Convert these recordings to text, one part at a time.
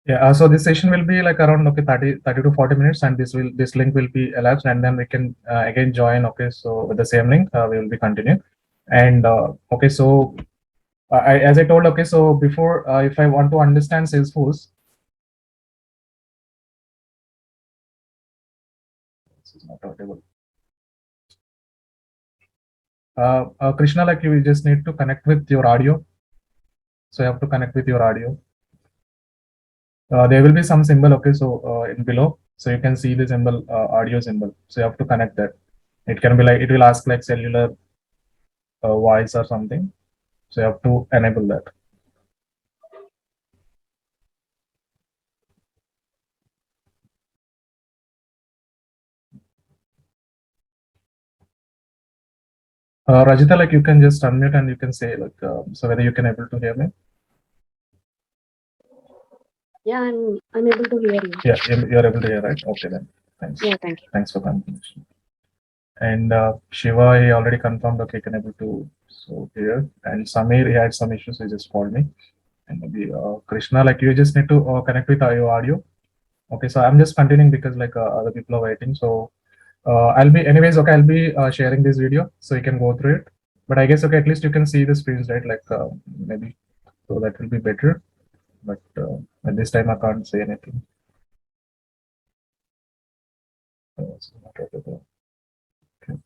Yeah, so this session will be like around 30 to 40 minutes, and this link will be elapsed, and then we can again join. Okay, so with the same link, we will be continuing. And okay, so as I told, okay, so before if I want to understand Salesforce, this is not audible. Krishna, like you just need to connect with your audio. So you have to connect with your audio. There will be some symbol, okay, so in below, so you can see the symbol, audio symbol. So you have to connect that. It can be like, it will ask like cellular voice or something. So you have to enable that. Rajita, like you can just unmute and you can say like, so whether you can able to hear me. Yeah, I'm able to hear you. Yeah, you're able to hear, right? Okay then. Thanks. Yeah, thank you. Thanks for confirmation. And Shiva, he already confirmed, okay, can able to so hear. And Samir, he had some issues, he just called me. And maybe Krishna, like you just need to connect with your audio. Okay, so I'm just continuing because like other people are waiting. So I'll be anyways, okay, I'll be sharing this video so you can go through it. But I guess, okay, at least you can see the screens, right? Like maybe, so that will be better. But at this time I can't say anything. So not audible. Okay.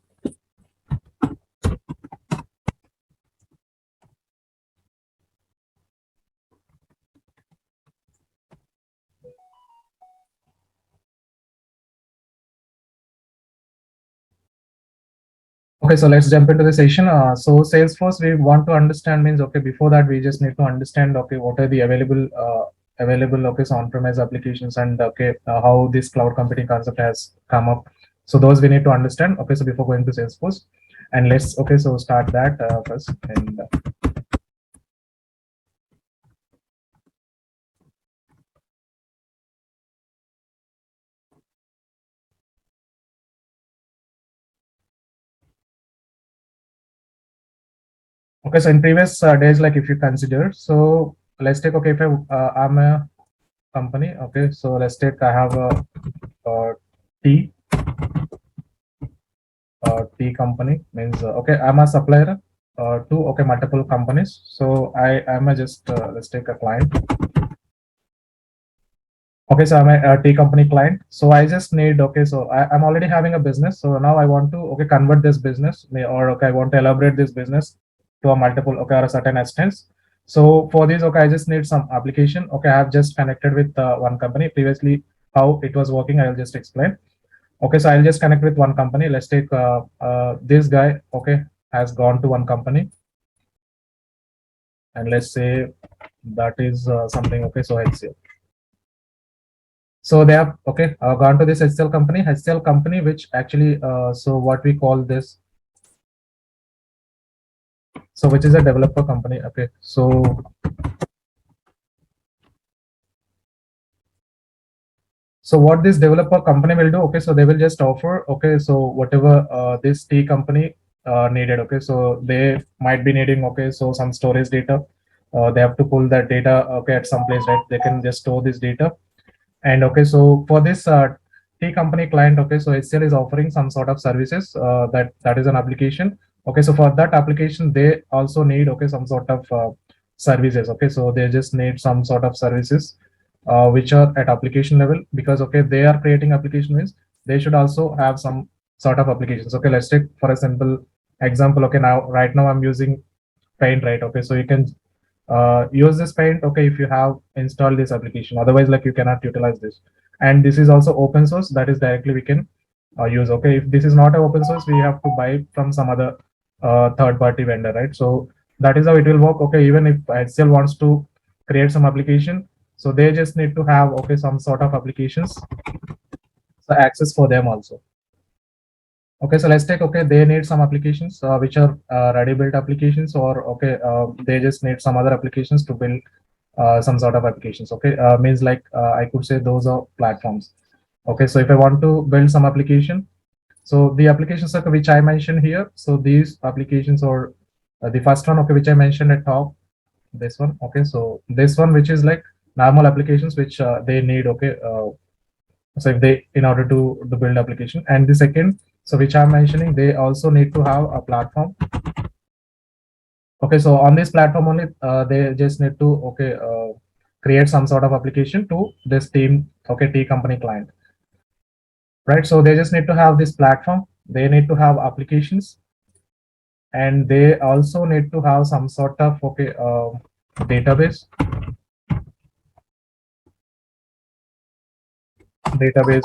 Okay, so let's jump into the session. So Salesforce, we want to understand means, okay, before that, we just need to understand, okay, what are the available, okay, so on-premise applications, and okay, how this cloud computing concept has come up. So those we need to understand. Okay, so before going to Salesforce, and let's, okay, so start that first. And okay, so in previous days, like if you consider, so let's take, okay, if I'm a company, okay, so let's take, I have a tea tea company, means okay, I'm a supplier to, okay, multiple companies. So I am a just let's take a client. Okay, so I'm a tea company client. So I just need, okay, so I'm already having a business. So now I want to, okay, convert this business, or okay, I want to elaborate this business to a multiple, okay, or a certain extent. So for this, okay, I just need some application. Okay, I have just connected with one company. Previously, how it was working, I'll just explain. Okay, so I'll just connect with one company. Let's take this guy, okay, has gone to one company. And let's say that is something, okay, so HCL. So they have, okay, gone to this HCL company, which actually, so what we call this, so which is a developer company, okay. So what this developer company will do, okay, so they will just offer, okay, so whatever this tea company needed, okay, so they might be needing, okay, so some storage data. They have to pull that data, okay, at some place, right? They can just store this data. And okay, so for this tea company client, okay, so HCL is offering some sort of services that is an application. Okay, so for that application, they also need, okay, some sort of services. Okay, so they just need some sort of services which are at application level, because okay, they are creating application means they should also have some sort of applications. Okay, let's take for a simple example. Okay, now right now I'm using Paint, right? Okay, so you can use this Paint, okay, if you have installed this application. Otherwise, like you cannot utilize this. And this is also open source, that is directly we can use. Okay, if this is not an open source, we have to buy from some other third party vendor, right? So that is how it will work. Okay, even if HCL wants to create some application, so they just need to have, okay, some sort of applications, so access for them also. Okay, so let's take, okay, they need some applications which are ready built applications, or okay, they just need some other applications to build some sort of applications. Okay, means like I could say those are platforms. Okay, so if I want to build some application, so the applications, okay, which I mentioned here, so these applications are the first one, okay, which I mentioned at top, this one. Okay, so this one, which is like normal applications which they need. Okay, so if they in order to build application, and the second, so which I'm mentioning, they also need to have a platform. Okay, so on this platform only, they just need to create some sort of application to this team, okay, T company client, right? So they just need to have this platform. They need to have applications, and they also need to have some sort of database.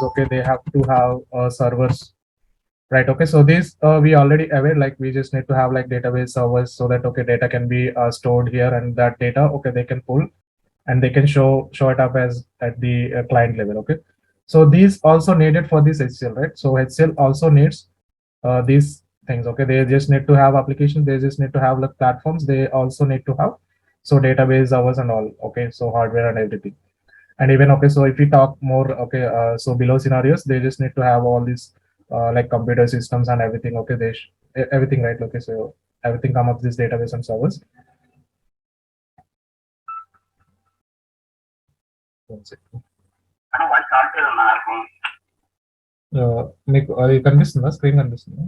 Okay, they have to have servers, right? Okay, so these we already aware, like we just need to have like database servers so that okay, data can be stored here, and that data, okay, they can pull and they can show it up as at the client level. Okay, so these also needed for this HCL, right? So HCL also needs these things. Okay, they just need to have applications, they just need to have like platforms, they also need to have so database servers and all. Okay, so hardware and everything. And even okay, so if we talk more, okay, so below scenarios, they just need to have all these like computer systems and everything. Okay, everything, right? Okay, so everything come up this database and servers. One second. మీకు అది కనిపిస్తుందా, screen కనిపిస్తుందా?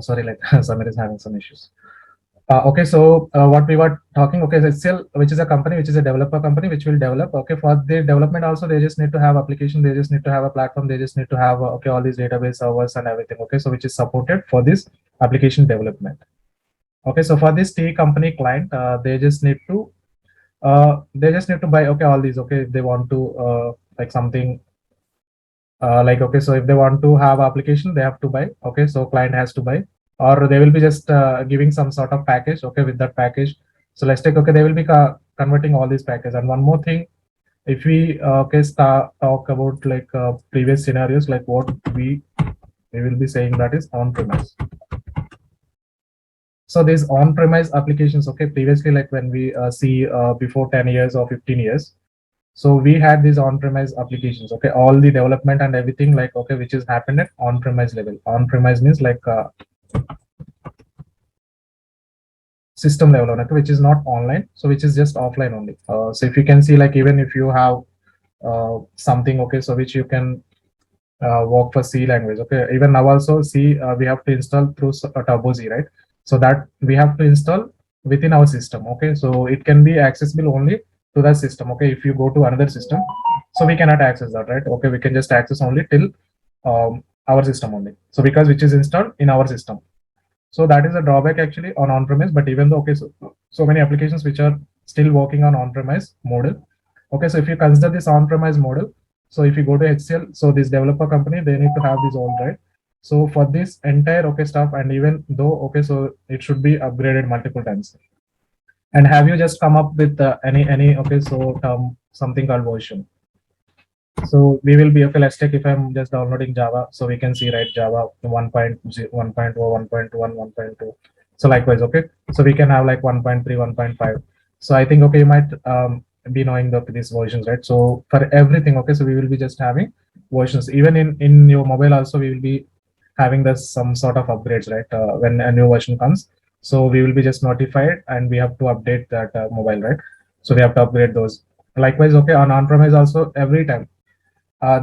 Sorry, like Samir is having some issues. Okay, so what we were talking, okay, so HCL, which is a company, which is a developer company, which will develop. Okay, for the development also, they just need to have application, they just need to have a platform, they just need to have okay, all these database servers and everything. Okay, so which is supported for this application development. Okay, so for this T company client, they just need to buy okay all these. Okay, if they want to like something like okay, so if they want to have application, they have to buy. Okay, so client has to buy, or they will be just giving some sort of package. Okay, with that package, so let's take, okay, they will be converting all these packages. And one more thing, if we talk about like previous scenarios, like what we will be saying, that is on premise. So these on premise applications, okay, previously, like when we see before 10 years or 15 years, so we had these on-premise applications. Okay, all the development and everything, like okay, which is happened at on-premise level. On-premise means like system level, okay, which is not online, so which is just offline only. So if you can see, like even if you have something, okay, so which you can work for C language. Okay, even now also C we have to install through Turbo Z, right? So that we have to install within our system. Okay, so it can be accessible only to that system. Okay, if you go to another system, so we cannot access that, right? Okay, we can just access only till our system only. So because which is installed in our system. So that is a drawback actually on premise. But even though okay, so many applications which are still working on on-premise model. Okay, so if you consider this on-premise model, so if you go to HCL, so this developer company, they need to have this all, right? So for this entire okay stuff, and even though okay, so it should be upgraded multiple times. And have you just come up with any okay, so something called version? So we will be okay, let's take, if I'm just downloading Java, so we can see, right, Java 1.0, 1.0, 1.1, 1.2. So likewise, okay, so we can have like 1.3, 1.5. So I think okay, you might be knowing these versions, right? So for everything, okay, so we will be just having versions. Even in your mobile also, we will be having this some sort of upgrades, right? When a new version comes, so we will be just notified, and we have to update that mobile, right? So we have to upgrade those. Likewise, okay, on-premise also, every time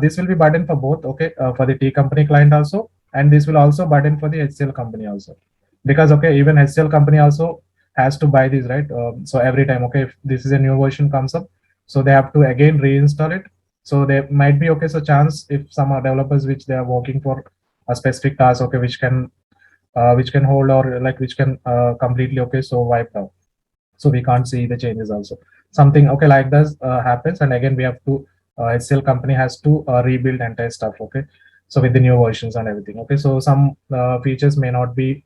this will be burden for both, okay, for the T company client also, and this will also burden for the HCL company also, because okay, even HCL company also has to buy these, right? So every time, okay, if this is a new version comes up, so they have to again reinstall it. So there might be okay, so chance if some developers which they are working for a specific task, okay, which can hold, or like which can completely, okay, so wiped out. So we can't see the changes also. Something, okay, like this happens, and again we have to HCL company has to rebuild entire stuff, okay, so with the new versions and everything, okay. So some features may not be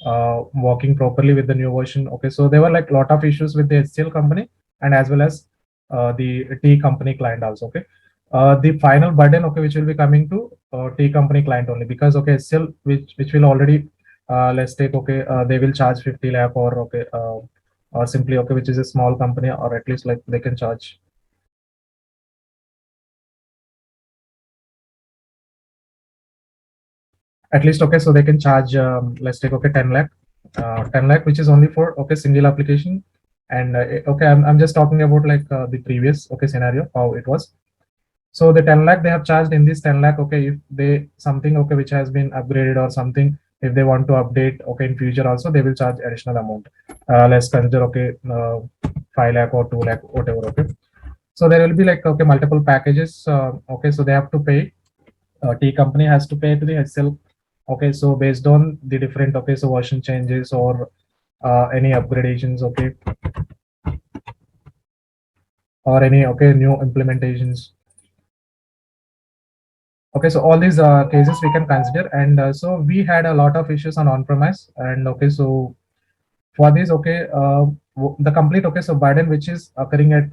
working properly with the new version, okay. So there were like a lot of issues with the HCL company, and as well as the T company client also, okay. The final burden, okay, which will be coming to T company client only, because okay, HCL, which will already let's take, okay, they will charge 50 lakh, or okay, or simply, okay, which is a small company, or at least like they can charge at least, okay, so they can charge let's take, okay, 10 lakh, 10 lakh, which is only for, okay, single application. And okay, I'm just talking about like the previous, okay, scenario, how it was. So the 10 lakh they have charged, in this 10 lakh, okay, if they something, okay, which has been upgraded or something, if they want to update, okay, in future also, they will charge additional amount. Let's consider, okay, 5 lakh or 2 lakh, whatever, okay. So there will be like, okay, multiple packages, okay, so they have to pay, T company has to pay to the HCL, okay, so based on the different, okay, so version changes, or any upgradations, okay, or any, okay, new implementations. Okay, so all these cases we can consider, and so we had a lot of issues on premise, and okay, so for this, okay, the complete, okay, so burden which is occurring at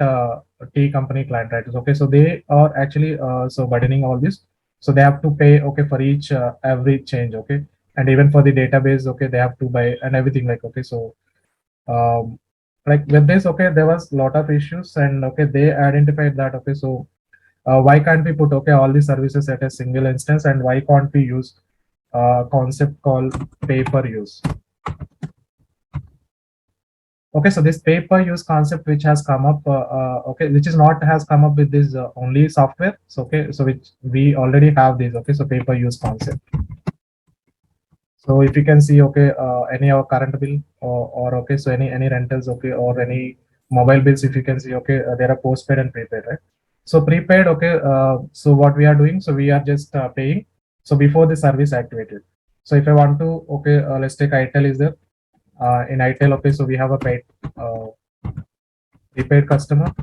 T company client, right? Okay, so they are actually so burdening all this, so they have to pay, okay, for each every change, okay, and even for the database, okay, they have to buy and everything, like, okay, so um, like with this, okay, there was a lot of issues, and okay, they identified that, okay, so why can't we put, okay, all the services at a single instance, and why can't we use a concept called pay per use? Okay, so this pay per use concept, which has come up, okay, which is not has come up with this only software. So okay, so which we already have this, okay, so pay per use concept. So if you can see, okay, any of current bill, or okay, so any rentals, okay, or any mobile bills, if you can see, okay, there are postpaid and prepaid, right? So prepaid, okay, so what we are doing, so we are just paying. So before the service activated. So if I want to, okay, let's take ITEL is there. In ITEL, okay, so we have a paid prepaid customer.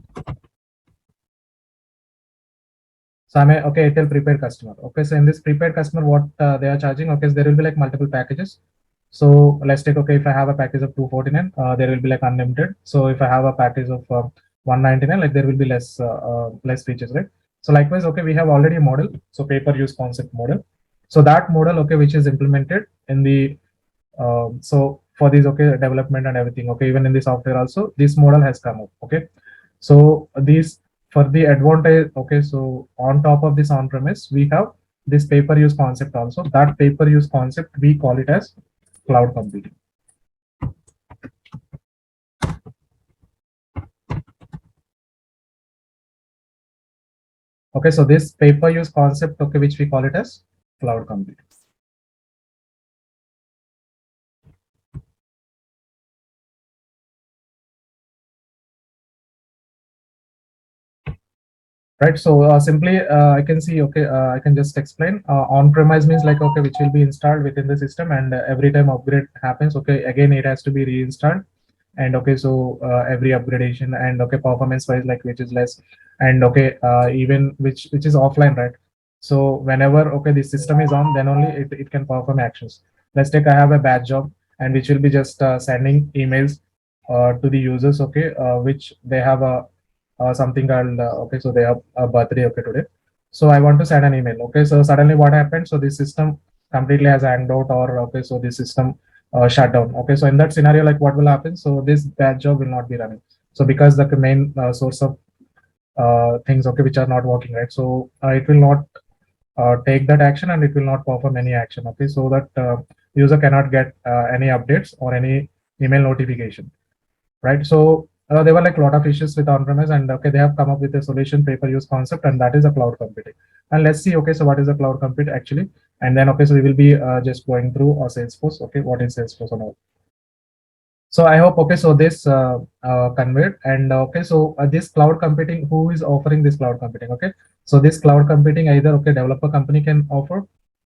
So I'm a, okay, Airtel prepaid customer. Okay, so in this prepaid customer, what they are charging? Okay, so there will be like multiple packages. So let's take, okay, if I have a package of 249, there will be like unlimited. So if I have a package of 199, like there will be less features, right? So likewise, okay, we have already a model, so pay per use concept model. So that model, okay, which is implemented in the so for these, okay, development and everything, okay, even in the software also, this model has come up, okay. So these, for the advantage, okay, so on top of this on premise, we have this pay per use concept also. That pay per use concept, we call it as cloud computing. Okay, so this pay per use concept, okay, which we call it as cloud computing. Right, so simply I can see, okay, I can just explain. On premise means like, okay, which will be installed within the system, and every time upgrade happens, okay, again it has to be reinstalled. And okay, so every upgradation, and okay, performance wise, like which is less, and okay, even which is offline, right? So whenever, okay, the system is on, then only it can perform actions. Let's take, I have a batch job, and which will be just sending emails to the users, okay, which they have a something called, okay, so they have a birthday, okay, today. So I want to send an email, okay, so suddenly what happened, so the system completely has hanged out, or okay, so the system shut down. Okay, so in that scenario, like what will happen, so this batch job will not be running. So because the main source of things, okay, which are not working, right, so it will not take that action, and it will not perform any action, okay, so that user cannot get any updates or any email notification, right? So there were like a lot of issues with on-premise, and okay, they have come up with a solution, pay per use concept, and that is a cloud computing. And let's see, okay, so what is a cloud compute actually? And then okay, so we will be just going through Salesforce. Okay, what is Salesforce and all? So I hope, okay, so this conveyed, and okay, so this cloud computing, who is offering this cloud computing? Okay, so this cloud computing, either okay, developer company can offer,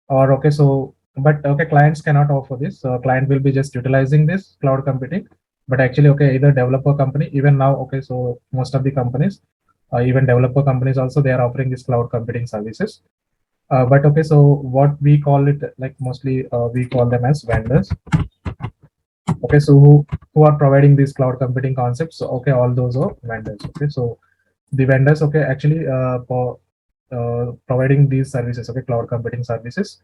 or okay, so but okay, clients cannot offer this. So client will be just utilizing this cloud computing, but actually okay, either developer company, even now okay, so most of the companies, even developer companies also, they are offering this cloud computing services. But okay, so what we call it, like mostly we call them as vendors. Okay, so who are providing these cloud computing concepts? So, okay, all those are vendors. Okay, so the vendors, okay, actually for providing these services, okay, cloud computing services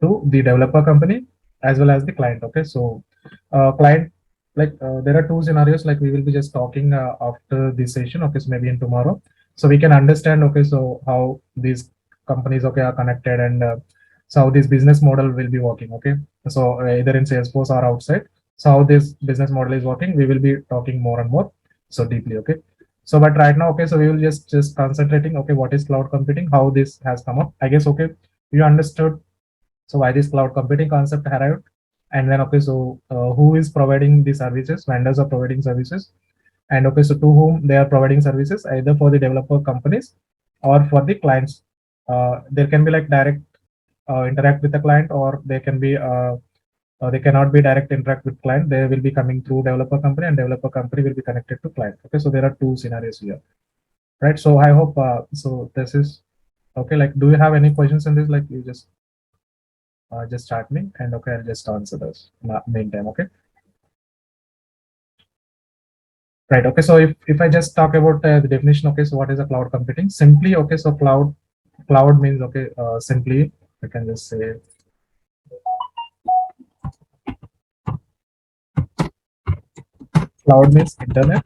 to the developer company as well as the client. Okay, so client, like there are two scenarios, like we will be just talking after this session. Okay, so maybe in tomorrow, so we can understand okay, so how these companies okay are connected, and so how this business model will be working. Okay, so either in Salesforce or outside, so how this business model is working, we will be talking more and more so deeply. Okay, so but right now okay, so we will just concentrating okay, what is cloud computing, how this has come up. I guess okay, you understood so why this cloud computing concept arrived, and then okay, so who is providing the services? Vendors are providing services, and okay, so to whom they are providing services, either for the developer companies or for the clients. There can be like direct interact with the client, or they can be they cannot be direct interact with client. They will be coming through developer company, and developer company will be connected to client. Okay, so there are two scenarios here, right? So I hope so this is okay. Like, do you have any questions in this? Like, you just chat me, and okay, I'll just answer those meantime. Okay, right. Okay, so if I just talk about the definition, okay, so what is a cloud computing? Simply, okay, so cloud means okay, simply I can just say cloud means internet.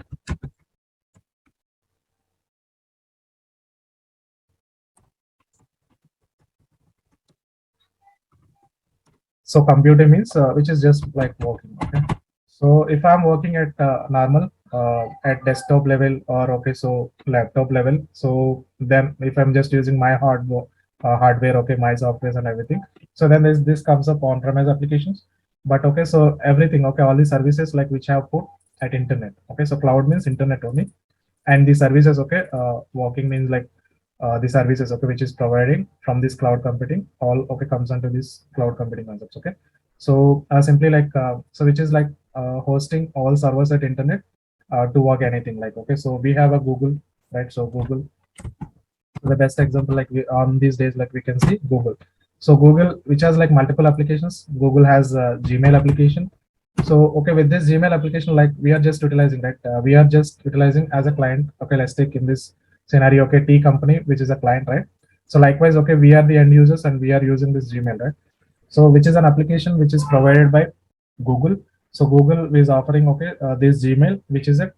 So computing means which is just like working. Okay, so if I'm working at normal at desktop level, or okay, so laptop level, so then if I'm just using my hardware, okay, my softwares and everything, so then this comes up on-premise applications. But okay, so everything, okay, all the services like which I have put at internet. Okay, so cloud means internet only, and the services, okay, working means like the services, okay, which is providing from this cloud computing, all okay comes under this cloud computing concepts. Okay, so simply like so which is like hosting all servers at internet to work anything. Like okay, so we have a Google, right? So Google, the best example, like on these days, like we can see Google. So Google, which has like multiple applications. Google has a Gmail application. So okay, with this Gmail application, like we are just utilizing, right? We are just utilizing as a client. Okay, let's take in this scenario, okay, T company, which is a client, right? So likewise, okay, we are the end users, and we are using this Gmail, right? So which is an application which is provided by Google. So Google is offering okay, this Gmail, which is a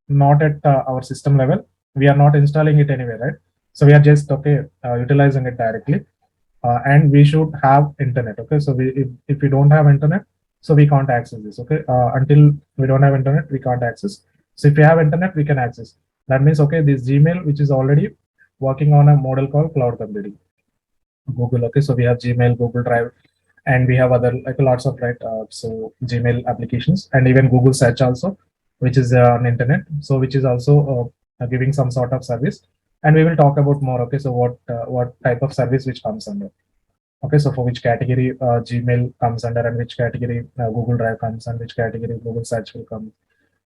not at our system level. We are not installing it anywhere, right? So we are just okay utilizing it directly, and we should have internet. Okay, so if we don't have internet, so we can't access this. Okay, until we don't have internet, we can't access. So if we have internet, we can access. That means okay, this Gmail, which is already working on a model called cloud computing. Google. Okay, so we have Gmail, Google Drive, and we have other like lots of right. So Gmail applications, and even Google Search also, which is on internet. So which is also giving some sort of service, and we will talk about more. Okay, so what type of service which comes under. Okay, so for which category Gmail comes under, and which category Google Drive comes, and which category Google Search will come.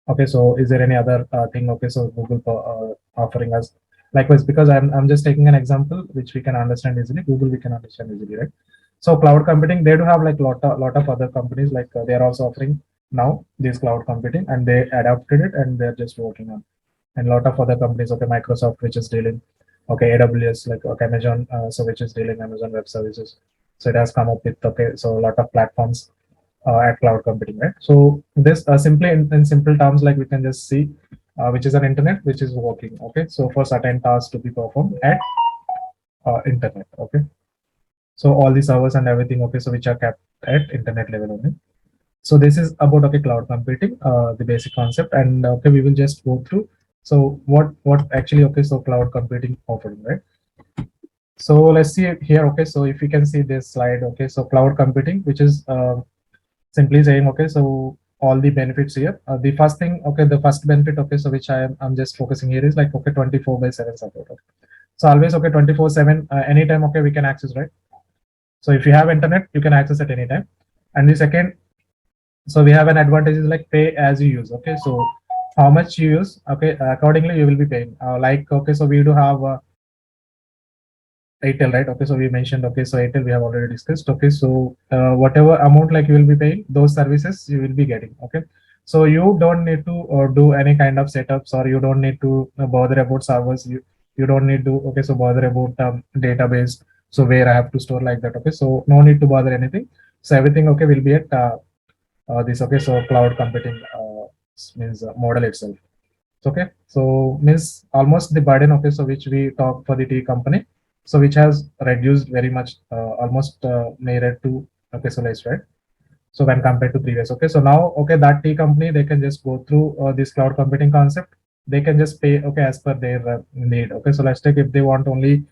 Okay, so is there any other thing? Okay, so Google offering us likewise, because I'm just taking an example which we can understand easily. Google we can understand easily, right? So cloud computing, they do have like lot of other companies, like they are also offering now this cloud computing, and they adapted it, and they're just working on. And a lot of other companies, okay, Microsoft, which is dealing, okay, AWS, like okay, Amazon, so which is dealing Amazon Web Services. So it has come up with okay, so a lot of platforms at cloud computing, right? So this simply in simple terms, like we can just see, which is an internet which is working. Okay, so for certain tasks to be performed at internet. Okay, so all the servers and everything. Okay, so which are kept at internet level only. So this is about okay, cloud computing, the basic concept, and okay, we will just go through. So what actually okay, so cloud computing offering, right? So let's see it here. Okay, so if you can see this slide, okay, so cloud computing, which is simply saying okay, so all the benefits here. The first thing, okay, the first benefit, okay, so which I'm just focusing here is like okay, 24/7 support. Okay. So always okay, 24/7 anytime okay, we can access, right? So if you have internet, you can access at any time. And the second, so we have an advantage is like pay as you use. Okay, so how much you use, okay, accordingly you will be paying. Like okay, so we do have Airtel, right? Okay, so we mentioned, okay, so Airtel we have already discussed. Okay, so whatever amount like you will be paying, those services you will be getting. Okay, so you don't need to do any kind of setups, or you don't need to bother about servers. You don't need to, okay, so bother about database. So where I have to store like that. Okay, so no need to bother anything. So everything okay will be at this. Okay, so cloud computing means model itself. Okay, so means almost the burden, okay, so which we talk for the tea company, so which has reduced very much, almost nearer to, okay, so less, right? So when compared to previous. Okay, so now, okay, that tea company, they can just go through this cloud computing concept. They can just pay, okay, as per their need. Okay, so let's take if they want only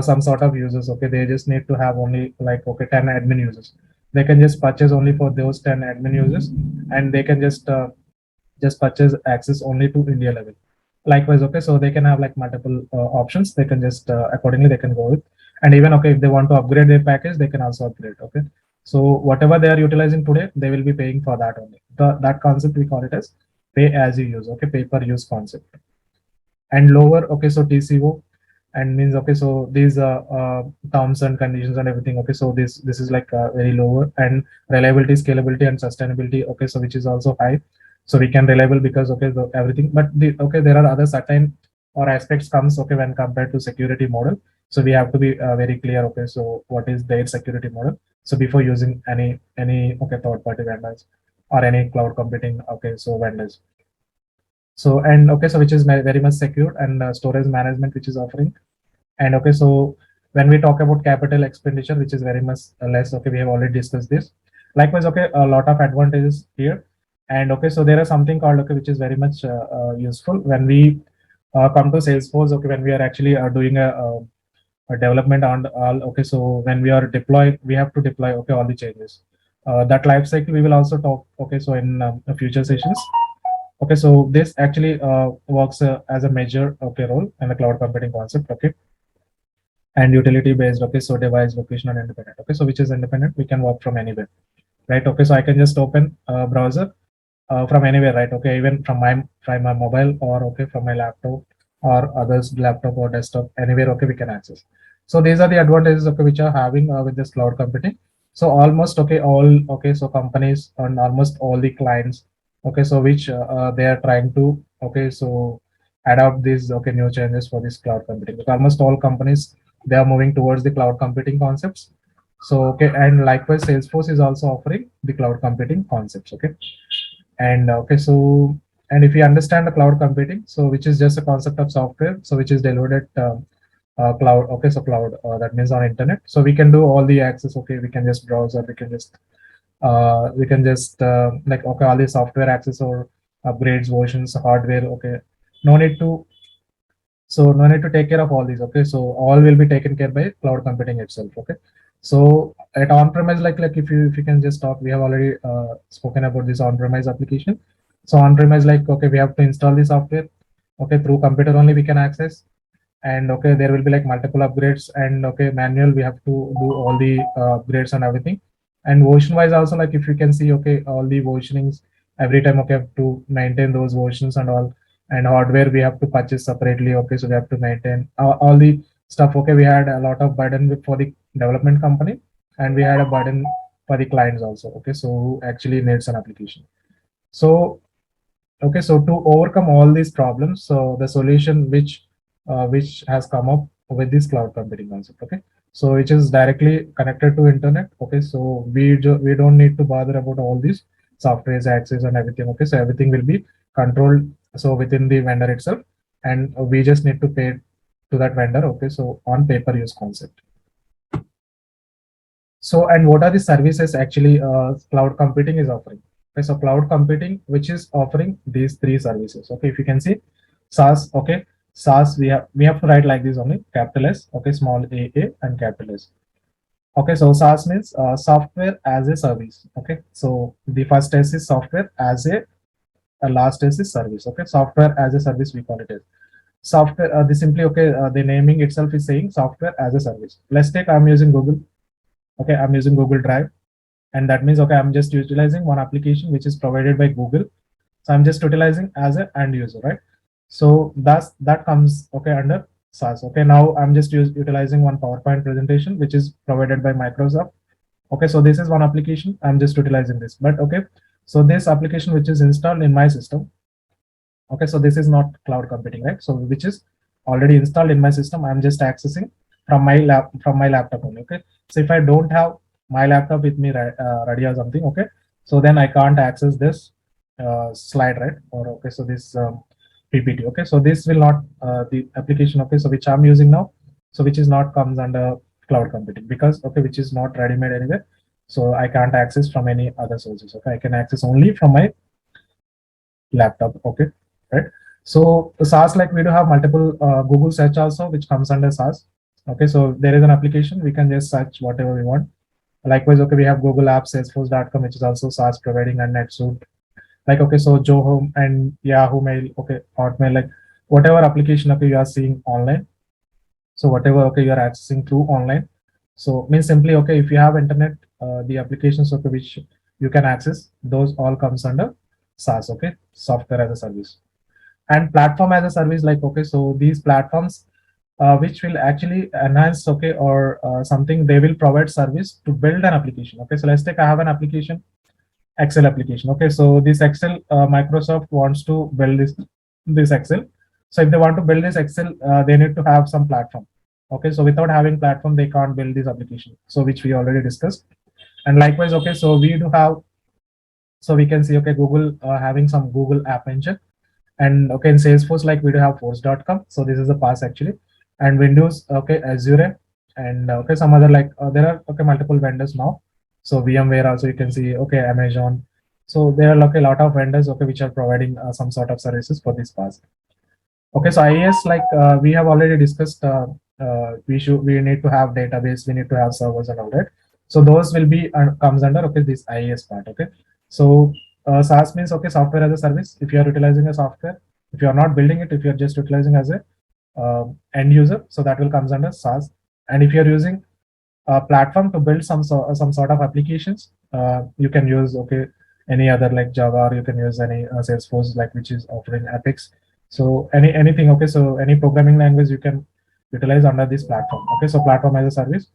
some sort of users. Okay, they just need to have only like, okay, 10 admin users. They can just purchase only for those 10 admin users, and they can just purchase access only to India level. Likewise, okay, so they can have like multiple options. They can just accordingly they can go with, and even okay, if they want to upgrade their package, they can also upgrade. Okay, so whatever they are utilizing today, they will be paying for that only. That concept we call it as pay as you use. Okay, pay per use concept. And lower, okay, so TCO, and means okay, so these terms and conditions and everything. Okay, so this is like very lower, and reliability, scalability, and sustainability. Okay, so which is also high, so we can reliable because okay, everything. But the okay, there are other certain or aspects comes, okay, when compared to security model. So we have to be very clear. Okay, so what is their security model? So before using any okay, third party vendors or any cloud computing, okay, so vendors. So and okay, so which is very much secure, and storage management which is offering. And okay, so when we talk about capital expenditure, which is very much less, okay, we have already discussed this. Likewise, okay, a lot of advantages here. And okay, so there is something called, okay, which is very much useful when we come to Salesforce. Okay, when we are actually doing a development on all. Okay, so when we are deployed, we have to deploy, okay, all the changes. That life cycle we will also talk. Okay, so in future sessions. Okay, so this actually works as a major, okay, role in the cloud computing concept. Okay, and utility based. Okay, so device, location, and independent. Okay, so which is independent, we can work from anywhere, right? Okay, so I can just open a browser from anywhere, right? Okay, even from my mobile, or okay, from my laptop or others laptop or desktop, anywhere, okay, we can access. So these are the advantages, okay, which are having with this cloud computing. So almost, okay, all, okay, so companies and almost all the clients, okay, so which they are trying to, okay, so adopt these, okay, new changes for this cloud computing. Like almost all companies, they are moving towards the cloud computing concepts. So okay, and likewise Salesforce is also offering the cloud computing concepts. Okay, and okay, so and if you understand the cloud computing, so which is just a concept of software, so which is delivered at cloud. Okay, so cloud, that means on internet. So we can do all the access. Okay, we can just browse, or we can just like, okay, all the software access or upgrades, versions, hardware. Okay, no need to, so no need to take care of all these. Okay, so all will be taken care by cloud computing itself. Okay, so at on-premise, like if you can just talk, we have already spoken about this on-premise application. So on-premise, like okay, we have to install the software. Okay, through computer only we can access. And okay, there will be like multiple upgrades, and okay, manual, we have to do all the upgrades and everything. And version wise also, like if you can see, okay, all the versionings every time, okay, have to maintain those versions and all. And hardware we have to purchase separately. Okay, so we have to maintain all the stuff. Okay, we had a lot of burden for the development company, and we had a burden for the clients also. Okay, so who actually needs an application. So okay, so to overcome all these problems, so the solution which has come up with this cloud computing concept. Okay, so which is directly connected to internet. Okay, so we don't need to bother about all these softwares, access, and everything. Okay, so everything will be controlled, so within the vendor itself, and we just need to pay to that vendor. Okay, so on pay per use concept. So, and what are the services actually cloud computing is offering? Okay, so cloud computing, which is offering these three services. Okay, if you can see SaaS. Okay, SaaS, we have to write like this only, capital S, okay, small a, and capital S. Okay, so SaaS means software as a service. Okay, so the first S is software as a last S is service. Okay, software as a service, we call it as software. The simply, okay, the naming itself is saying software as a service. Let's take, I'm using Google. Okay, I'm using Google Drive, and that means, okay, I'm just utilizing one application which is provided by Google. So I'm just utilizing as an end user, right? So that comes, okay, under SaaS. Okay, now I'm just utilizing one PowerPoint presentation which is provided by Microsoft. Okay, so this is one application, I'm just utilizing this. But okay, so this application which is installed in my system, okay, so this is not cloud computing, right? So which is already installed in my system, I'm just accessing from my laptop only. Okay, so if I don't have my laptop with me ready or something, okay, so then I can't access this slide, right? Or okay, so this PPT. Okay, so this will not the application, okay, so which I'm using now, so which is not comes under cloud computing, because okay, which is not ready made anywhere, so I can't access from any other sources. Okay, I can access only from my laptop. Okay, right? So the SaaS, like we do have multiple Google search also, which comes under SaaS. Okay, so there is an application, we can just search whatever we want. Likewise, okay, we have Google Apps, Salesforce.com, which is also SaaS providing, and NetSuite. Like okay, so Zoho and Yahoo Mail, okay, Hotmail, like whatever application, okay, you are seeing online. So whatever, okay, you are accessing through online. So means simply, okay, if you have internet, the applications, okay, which you can access, those all comes under SaaS. Okay, software as a service. And platform as a service, like okay, so these platforms which will actually enhance, okay, or something, they will provide service to build an application. Okay, so let's take, I have an application, Excel application. Okay, so this Excel, Microsoft wants to build this Excel. So if they want to build this Excel, they need to have some platform. Okay, so without having platform, they can't build this application, so which we already discussed. And likewise, okay, so we do have, so we can see, okay, Google having some Google App Engine. And okay, in Salesforce, like we do have force.com, so this is the pass actually. And Windows, okay, Azure, and okay, some other, like there are, okay, multiple vendors now. So VMware also, you can see, okay, Amazon. So there are, okay, a lot of vendors, okay, which are providing some sort of services for this pass. Okay, so IaaS, like we have already discussed, we need to have database, we need to have servers and all that. So those will be comes under, okay, this IaaS part. Okay, so SaaS means, okay, software as a service. If you are utilizing a software, if you are not building it, if you are just utilizing as a end user, so that will comes under SaaS. And if you are using a platform to build some sort of applications, you can use, okay, any other like Java, or you can use any Salesforce, like which is offering Apex. So anything, okay, so any programming language you can utilize under this platform. Okay, so platform as a service.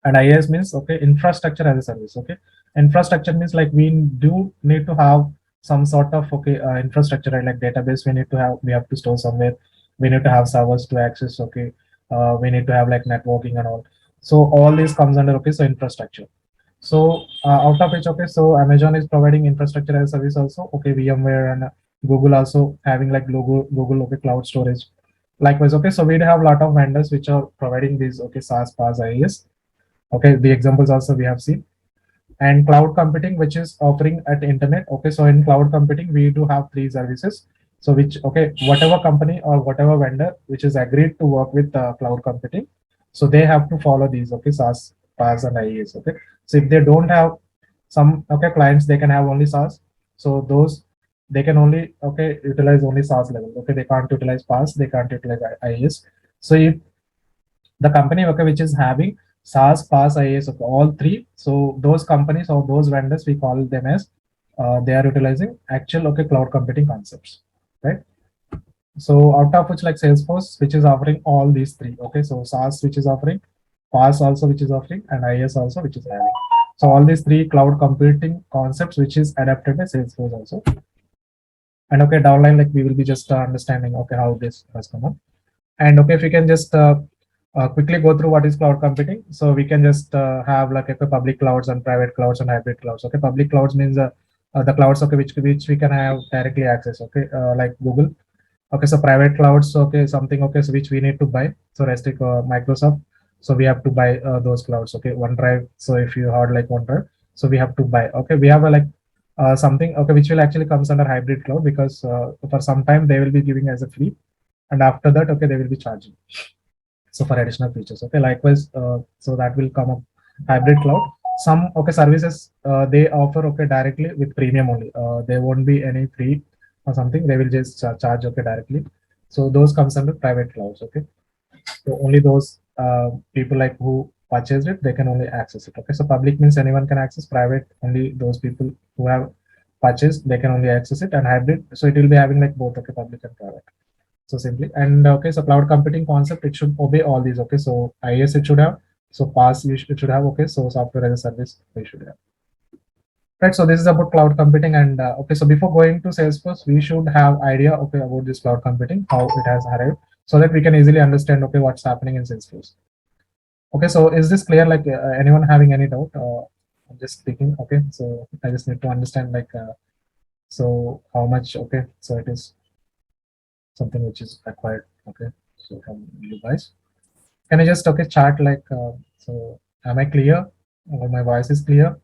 And IaaS means, okay, infrastructure as a service. Okay, infrastructure means, like we do need to have some sort of, okay, infrastructure, right? Like database, we have to store somewhere, we need to have servers to access. Okay, we need to have like networking and all. So all this comes under, okay, so infrastructure. So out of which, okay, so Amazon is providing infrastructure as a service also. Okay, VMware and Google also having like Google, okay, cloud storage. Likewise, okay, so we have a lot of vendors which are providing these, okay, SaaS, PaaS, IaaS. Okay, the examples also we have seen. And cloud computing, which is offering at internet. Okay, so in cloud computing, we do have three services. So which, okay, whatever company or whatever vendor which is agreed to work with cloud computing, so they have to follow these, okay, SaaS, PaaS, and IaaS. Okay, so if they don't have some, okay, clients, they can have only SaaS. So those, they can only, okay, utilize only SaaS level. Okay, they can't utilize PaaS, they can't utilize IaaS. So if the company, okay, which is having SaaS, PaaS, IaaS, okay, all three. So those companies or those vendors, we call them as they are utilizing actual, okay, cloud computing concepts, right? So out of which, like Salesforce, which is offering all these three. Okay, so SaaS, which is offering, PaaS also, which is offering, and IaaS also, which is having. So all these three cloud computing concepts, which is adapted by Salesforce also. And okay, downline, like we will be just understanding, okay, how this has come up. And okay, if we can just quickly go through what is cloud computing. So we can just have like, okay, public clouds and private clouds and hybrid clouds. Okay, public clouds means the clouds, okay, which we can have directly access. Okay, like Google. Okay, so private clouds, okay, something, okay, so which we need to buy. So restrict Microsoft. So we have to buy those clouds. Okay, OneDrive. So if you heard like OneDrive, so we have to buy. Okay, we have a like something, okay, which will actually comes under hybrid cloud, because for some time they will be giving as a free, and after that, okay, they will be charging, so for additional features. Okay, likewise, so that will come up hybrid cloud. Some, okay, services they offer, okay, directly with premium only, there won't be any free or something, they will just charge, okay, directly. So those comes under private clouds. Okay, so only those people like who purchased it, they can only access it. Okay, so public means anyone can access, private only those people who have purchased, they can only access it, and hybrid, so it will be having like both, okay, public and private. So simply, and okay, so cloud computing concept, it should obey all these. Okay, so IaaS it should have, so PaaS it should have. Okay, so software as a service we should have. Right, so this is about cloud computing, and okay, so before going to Salesforce, we should have idea, okay, about this cloud computing, how it has arrived, so that we can easily understand, okay, what's happening in Salesforce. Okay, so is this clear? Like anyone having any doubt? I'm just speaking. Okay, so I just need to understand, like, so how much? Okay, so it is something which is acquired. Okay, so from you guys, can I just okay chart like so? Am I clear? Or my voice is clear?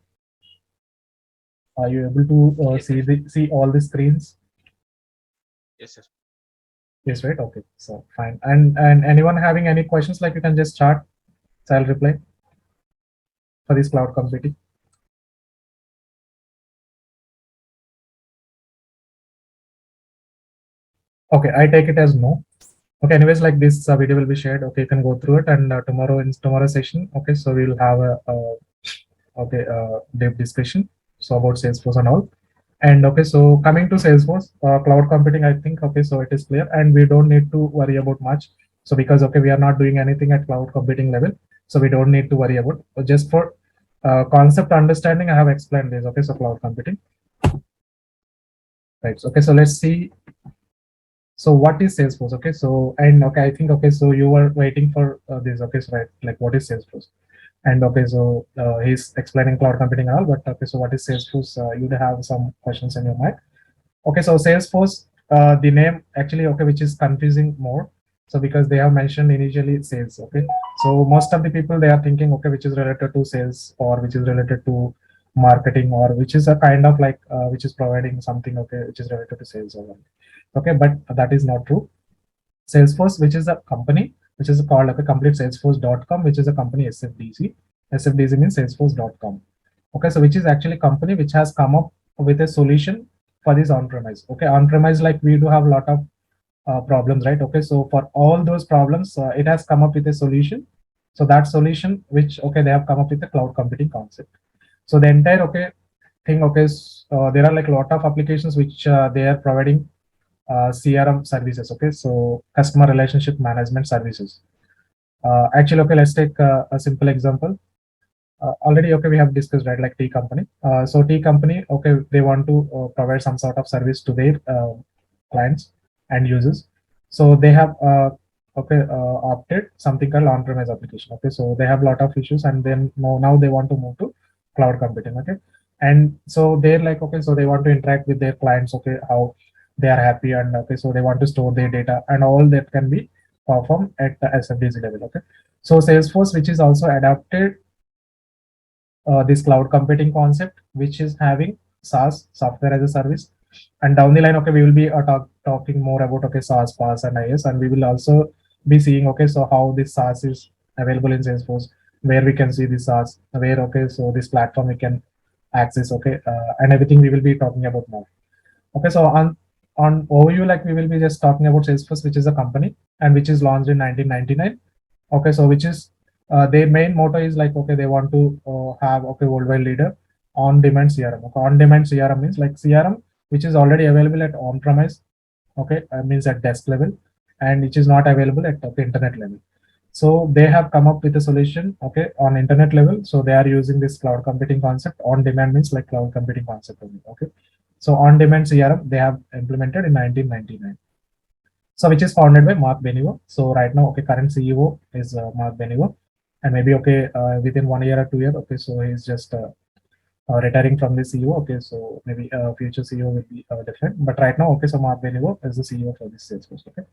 Are you able to Yes, see all the screens? Yes, sir. Yes, right. Okay, so fine. And anyone having any questions? Like you can just chat. So I'll reply for this cloud computing. Okay, I take it as no. Okay, anyways, like this video will be shared. Okay, you can go through it, and tomorrow in tomorrow's session. Okay, so we'll have a okay deep discussion so about Salesforce and all. And okay, so coming to Salesforce cloud computing, I think okay, so it is clear, and we don't need to worry about much. So because okay, we are not doing anything at cloud computing level, so we don't need to worry about. But just for concept understanding, I have explained this. Okay, so cloud computing. Right. Okay, so let's see. So what is Salesforce? Okay, so and okay, I think okay, so you were waiting for this. Okay, so right, like what is Salesforce? And okay, so he's explaining cloud computing and all, but okay, so what is Salesforce? You'd have some questions in your mind. Okay, so Salesforce, the name actually okay, which is confusing more. So because they have mentioned initially sales. Okay, so most of the people they are thinking okay, which is related to sales or which is related to marketing or which is a kind of like which is providing something okay, which is related to sales or okay, but that is not true. Salesforce, which is a company, which is called like a complete salesforce.com, which is a company SFDC. SFDC means salesforce.com. Okay, so which is actually company which has come up with a solution for this on-premise. Okay, on-premise, like we do have a lot of problems, right? Okay, so for all those problems, it has come up with a solution. So that solution, which okay, they have come up with a cloud computing concept. So the entire okay thing, okay, there are like a lot of applications which they are providing CRM services. Okay, so customer relationship management services. Actually, okay, let's take a simple example. Already, okay, we have discussed right, like tea company. So tea company, okay, they want to provide some sort of service to their clients and users. So they have okay opted something called on-premise application. Okay, so they have a lot of issues, and then now they want to move to cloud computing. Okay, and so they're like okay, so they want to interact with their clients. Okay, how they are happy, and okay, so they want to store their data, and all that can be performed at the SFDC level. Okay, so Salesforce, which is also adapted this cloud computing concept, which is having SaaS, software as a service. And down the line, okay, we will be talking more about okay SaaS, PaaS, and IaaS, and we will also be seeing okay, so how this SaaS is available in Salesforce, where we can see this SaaS, where okay, so this platform we can access, okay, and everything we will be talking about now. Okay, so on overview, like we will be just talking about Salesforce, which is a company and which is launched in 1999. Okay, so which is their main motto is like okay, they want to have okay worldwide leader on demand CRM. Okay, on demand CRM means like CRM which is already available at on premise. Okay, means at desk level, and which is not available at okay, internet level. So they have come up with a solution okay on internet level. So they are using this cloud computing concept. On demand means like cloud computing concept only. Okay, so on demand CRM they have implemented in 1999. So which is founded by Mark Benioff. So right now, okay, current CEO is Mark Benioff, and maybe okay within 1 year or 2 years, okay, so he's just retiring from the CEO. Okay, so maybe future CEO will be different, but right now, okay, so Mark Benioff is the CEO for this Salesforce. Okay,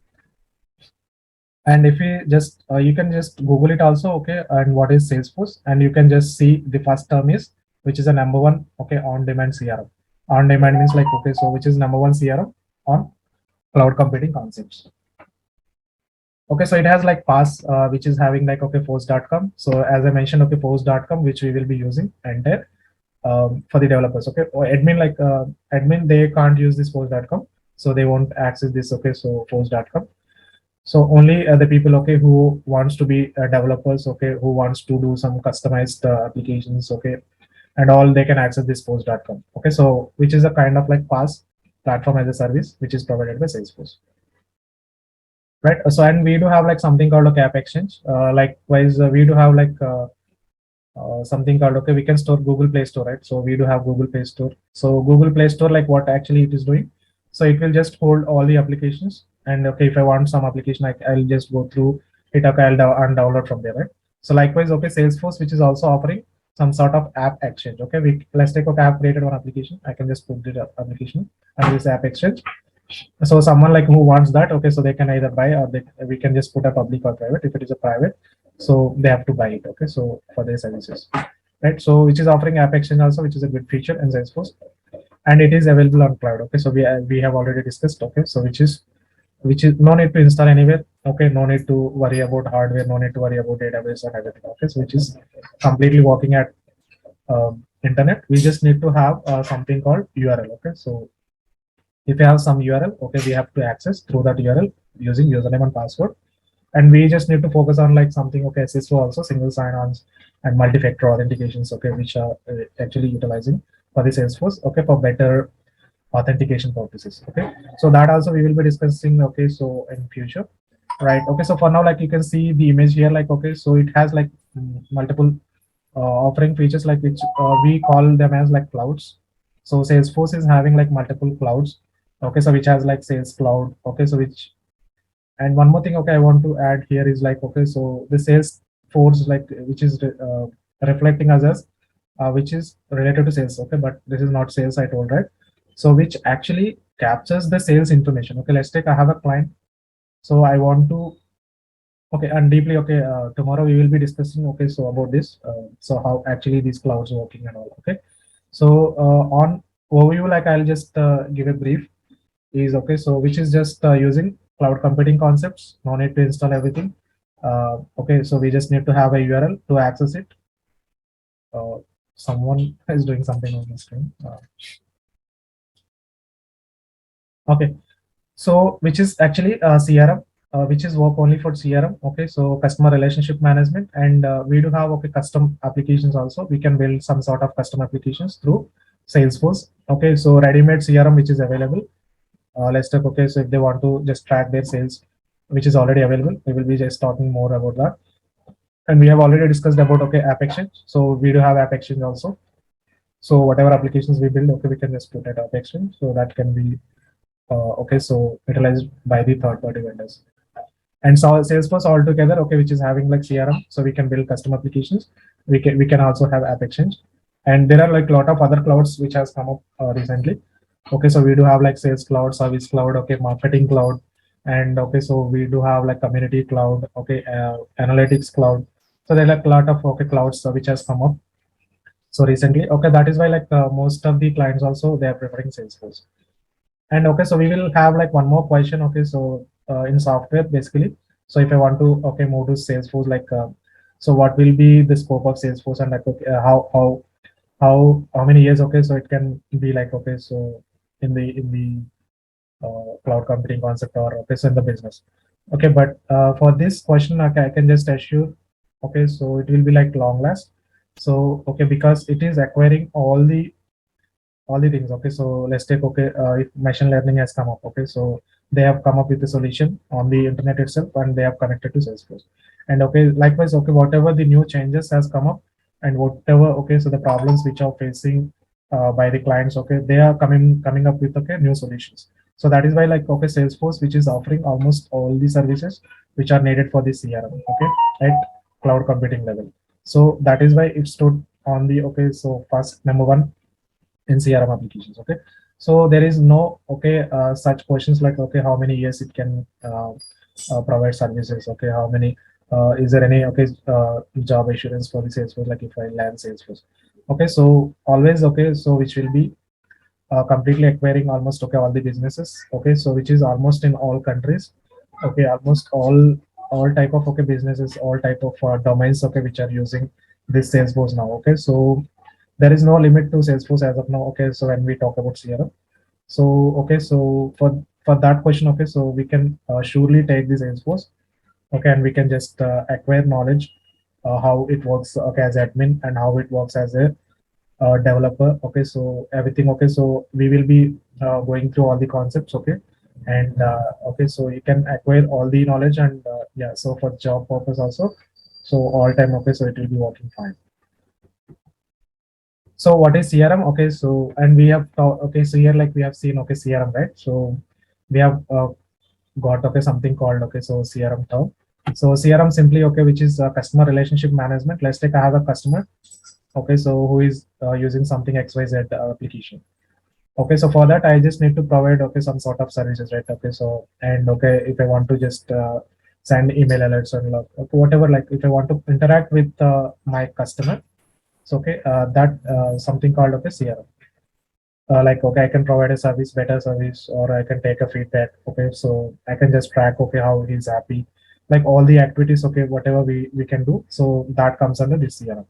and if you just you can just Google it also. Okay, and what is Salesforce, and you can just see the first term is which is a number one. Okay, on demand CRM. On demand means like okay, so which is number one CRM on cloud computing concepts. Okay, so it has like PaaS, which is having like okay force.com. So as I mentioned, okay force.com, which we will be using entire for the developers. Okay, or admin like admin they can't use this force.com, so they won't access this. Okay, so force.com. So only the people, okay, who wants to be developers, okay, who wants to do some customized applications, okay, and all, they can access this post.com. Okay, so which is a kind of like PaaS, platform as a service, which is provided by Salesforce, right? So and we do have like something called a App Exchange. Likewise, we do have like something called, okay, we can store Google Play Store, right? So we do have Google Play Store. So Google Play Store, like what actually it is doing, so it will just hold all the applications, and okay, if I want some application, I'll just go through it, okay, and download from there, right? So likewise, okay, Salesforce, which is also offering some sort of app exchange. Okay, let's take, okay, I've created one application, I can just put the application under this app exchange. So someone like who wants that, okay, so they can either buy, or we can just put a public or private. If it is a private, so they have to buy it, okay, so for their services, right? So which is offering app exchange also, which is a good feature in Salesforce, and it is available on cloud. Okay, so we have already discussed, okay, so which is no need to install anywhere, okay, no need to worry about hardware, no need to worry about database and everything, okay, so which is completely working at internet. We just need to have something called URL, okay. So if you have some URL, okay, we have to access through that URL using username and password, and we just need to focus on like something, okay, SSO also, single sign-ons and multi-factor authentications, okay, which are actually utilizing for the Salesforce, okay, for better authentication purposes, okay. So that also we will be discussing, okay, so in future, right? Okay, so for now, like you can see the image here, like, okay, so it has like multiple offering features, like which we call them as like clouds. So Salesforce is having like multiple clouds, okay, so which has like Sales Cloud, okay, so which, and one more thing, okay, I want to add here is like, okay, so the Salesforce, like, which is reflecting us as which is related to sales, okay, but this is not sales, I told, right? So which actually captures the sales information. Okay, let's take, I have a client, so I want to, okay, and deeply, okay, tomorrow we will be discussing, okay, so about this, so how actually these clouds are working and all, okay. So on overview, like I'll just give a brief is, okay, so which is just using cloud computing concepts, no need to install everything. Okay, so we just need to have a URL to access it. Someone is doing something on the screen. Okay, so which is actually CRM, which is work only for CRM, okay, so customer relationship management, and we do have, okay, custom applications also. We can build some sort of custom applications through Salesforce, okay. So ready-made CRM which is available, let's take, okay, so if they want to just track their sales, which is already available, we will be just talking more about that. And we have already discussed about, okay, App Exchange, so we do have App Exchange also. So whatever applications we build, okay, we can just put it App Exchange, so that can be okay, so utilized by the third-party vendors. And so Salesforce altogether, okay, which is having like CRM, so we can build custom applications. We can also have App Exchange, and there are like a lot of other clouds which has come up recently. Okay, so we do have like Sales Cloud, Service Cloud, okay, Marketing Cloud, and okay, so we do have like Community Cloud, okay, Analytics Cloud. So there are like a lot of, okay, clouds which has come up so recently. Okay, that is why like most of the clients also they are preferring Salesforce. And okay, so we will have like one more question. Okay, so in software basically, so if I want to, okay, move to Salesforce, like so what will be the scope of Salesforce, and like, okay, how many years, okay, so it can be like, okay, so in the cloud computing concept, or okay, so in the business, okay. But for this question, okay, I can just assure, okay, so it will be like long last. So okay, because it is acquiring all the things, okay. So let's take, okay, if machine learning has come up, okay, so they have come up with a solution on the internet itself, and they have connected to Salesforce. And okay, likewise, okay, whatever the new changes has come up, and whatever, okay, so the problems which are facing by the clients, okay, they are coming up with, okay, new solutions. So that is why, like, okay, Salesforce, which is offering almost all the services which are needed for the CRM, okay, at cloud computing level. So that is why it stood on the, okay, so first number one in CRM applications, okay. So there is no, okay, such questions like, okay, how many years it can provide services, okay, how many, is there any, okay, job assurance for the Salesforce, like if I land Salesforce, okay. So always, okay, so which will be completely acquiring almost, okay, all the businesses, okay, so which is almost in all countries, okay, almost all type of, okay, businesses, all type of domains, okay, which are using this Salesforce now, okay. So there is no limit to Salesforce as of now, okay. So when we talk about CRM, so okay, so for for that question, okay, so we can surely take this Salesforce, okay, and we can just acquire knowledge how it works, okay, as admin, and how it works as a developer, okay, so everything, okay, so we will be going through all the concepts, okay, and okay, so you can acquire all the knowledge, and yeah, so for job purpose also, so all time, okay, so it will be working fine. So what is CRM? Okay, so and we have okay, so here like we have seen, okay, CRM, right? So we have got, okay, something called, okay, so CRM term. So CRM simply, okay, which is customer relationship management. Let's take I have a customer, okay, so who is using something XYZ application. Okay, so for that I just need to provide, okay, some sort of services, right? Okay, so and okay, if I want to just send email alerts or like, whatever, like if I want to interact with my customer, so okay, that something called, okay, CRM. Like, okay, I can provide a service, better service, or I can take a feedback, okay, so I can just track, okay, how he's happy, like all the activities, okay, whatever we can do, so that comes under this CRM.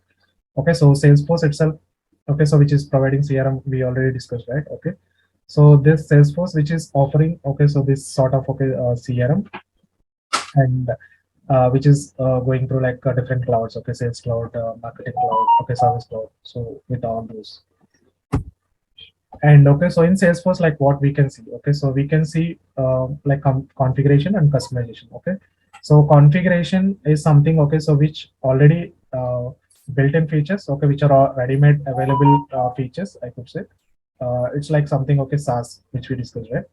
Okay, so Salesforce itself, okay, so which is providing CRM, we already discussed, right? Okay, so this Salesforce which is offering, okay, so this sort of, okay, CRM, and which is going through like different clouds, okay, sales cloud, marketing cloud, okay, service cloud, so with all those. And okay, so in Salesforce, like what we can see, okay, so we can see like configuration and customization. Okay, so configuration is something, okay, so which already built-in features, okay, which are all ready-made available features, I could say. It's like something, okay, SaaS, which we discussed, right?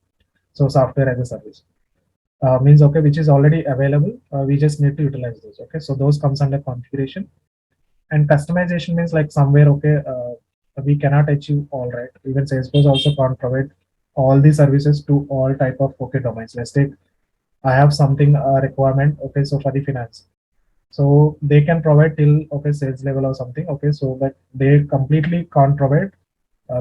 So software as a service means, okay, which is already available. We just need to utilize those. Okay, so those comes under configuration. And customization means like somewhere, okay, we cannot achieve all, right? Even Salesforce also can't provide all the services to all type of, okay, domains. Let's take I have something requirement, okay, so for the finance, so they can provide till, okay, sales level or something, okay, so but they completely can't provide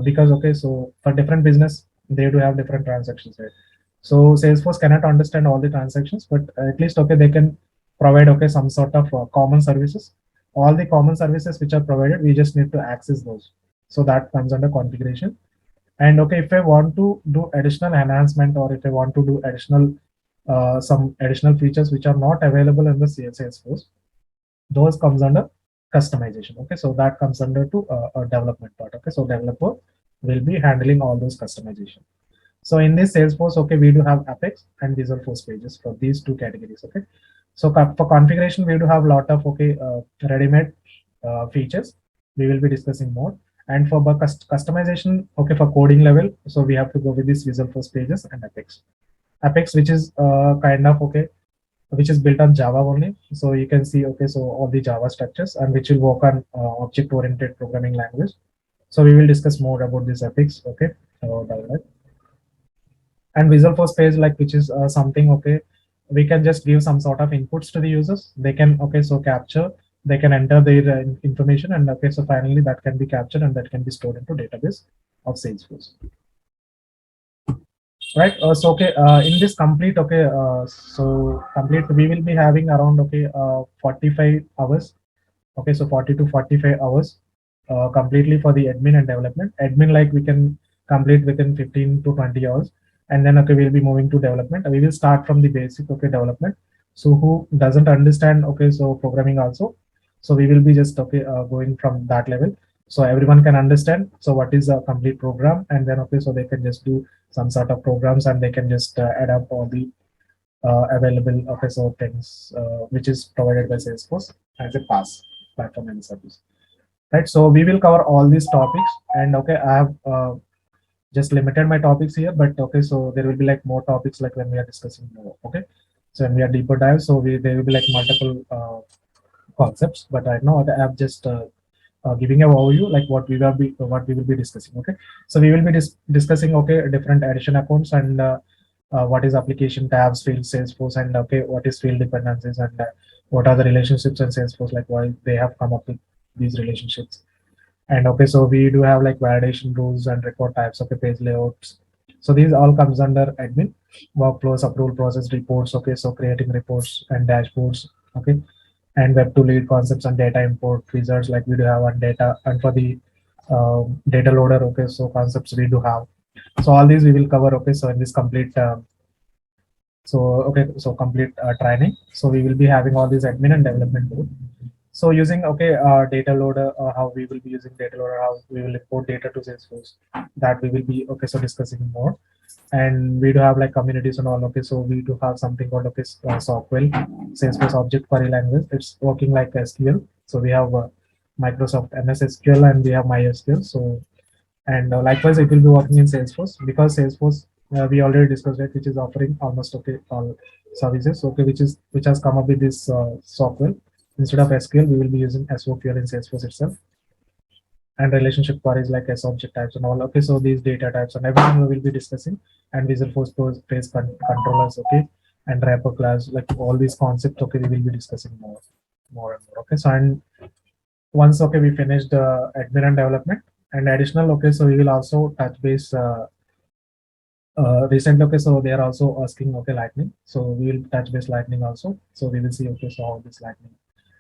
because, okay, so for different business they do have different transactions, right? So Salesforce cannot understand all the transactions, but at least, okay, they can provide, okay, some sort of common services. All the common services which are provided, we just need to access those, so that comes under configuration. And okay, if I want to do additional enhancement, or if I want to do additional some additional features which are not available in the Salesforce, those comes under customization. Okay, so that comes under to a development part. Okay, so developer will be handling all those customization. So in this Salesforce, okay, we do have Apex and Visualforce pages for these two categories. Okay, so for configuration, we do have a lot of, okay, ready-made features. We will be discussing more. And for customization, okay, for coding level, so we have to go with this Visualforce pages and Apex. Apex, which is kind of, okay, which is built on Java only. So you can see, okay, so all the Java structures, and which will work on object-oriented programming language. So we will discuss more about this Apex. Okay, and Visualforce page, like, which is something, okay, we can just give some sort of inputs to the users. They can, okay, so capture, they can enter their information, and okay, so finally that can be captured and that can be stored into database of Salesforce. Right, so okay, in this complete, okay, so complete, we will be having around, okay, 45 hours, okay, so 40 to 45 hours completely for the admin and development. Admin, like, we can complete within 15 to 20 hours, and then, okay, we'll be moving to development. We will start from the basic, okay, development. So who doesn't understand, okay, so programming also, so we will be just, okay, going from that level, so everyone can understand so what is a complete program, and then, okay, so they can just do some sort of programs, and they can just add up all the available, okay, so things which is provided by Salesforce as a pass platform and service. Right, so we will cover all these topics, and okay, I have just limited my topics here, but okay, so there will be like more topics, like when we are discussing more. Okay, so when we are deeper dive, so there will be like multiple concepts, but right now I have just giving an overview, like what we will be discussing. Okay, so we will be discussing, okay, different addition accounts, and what is application tabs, field, Salesforce, and okay, what is field dependencies, and what are the relationships in Salesforce, like why they have come up with these relationships. And okay, so we do have like validation rules and record types, okay, page layouts. So these all comes under admin, workflows, approval process, reports. Okay, so creating reports and dashboards. Okay, and web to lead concepts and data import wizards, like we do have on data, and for the data loader, okay, so concepts we do have. So all these we will cover. Okay, so in this complete complete training. So we will be having all these admin and development both. So using data loader, how we will be using data loader, how we will import data to Salesforce, that we will be discussing more. And we do have like communities and all. Okay, so we do have something called Sockwell, Salesforce Object Query Language. It's working like SQL. So we have Microsoft MS SQL and we have MySQL. So and likewise it will be working in Salesforce, because Salesforce we already discussed it, which is offering almost all services, which has come up with this software. Instead of SQL, we will be using SOQL in Salesforce itself, and relationship queries like S object types and all. Okay, so these data types and everything we will be discussing, and Visual Force Phase controllers. Okay, and wrapper class, like all these concepts. Okay, we will be discussing more and more. Okay, so and once we finished admin and development and additional. Okay, so we will also touch base recent. Okay, so they are also asking lightning, so we will touch base lightning also. So we will see so how this lightning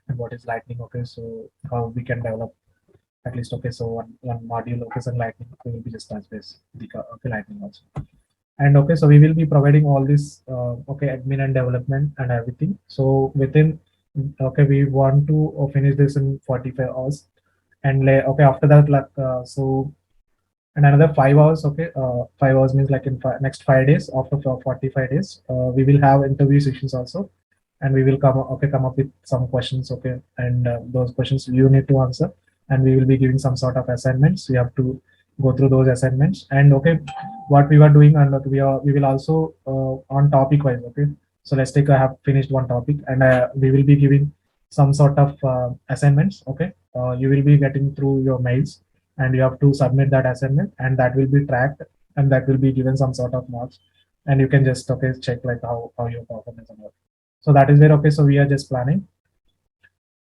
and what is lightning. Okay, so how we can develop at least. Okay, so one module. Okay, so lightning we will be just touch base the lightning also. And so we will be providing all this admin and development and everything. So within we want to finish this in 45 hours. And after that, like and another 5 hours. 5 hours means like in next 5 days. After 45 days, we will have interview sessions also, and we will come up with some questions. Okay, and those questions you need to answer, and we will be giving some sort of assignments. You have to go through those assignments. And what we were doing, and we will also on topic wise. Okay, so let's take I have finished one topic, and we will be giving some sort of assignments. Okay, you will be getting through your mails, and you have to submit that assignment, and that will be tracked, and that will be given some sort of marks, and you can just check like how your performance and all. So that is where so we are just planning.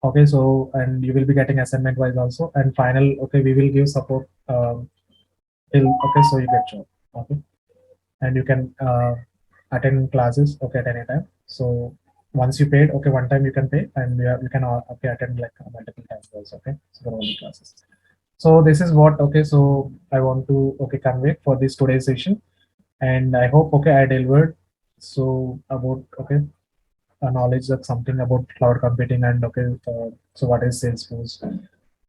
Okay, so and you will be getting assignment wise also, and final we will give support till so you get job. Okay, and you can attend classes at any time. So once you paid one time you can pay, and you can attend like multiple times also. Okay, so for all the classes. So this is what so I want to convey for this today's session, and I hope I delivered so about a knowledge of something about cloud computing. And so what is Salesforce,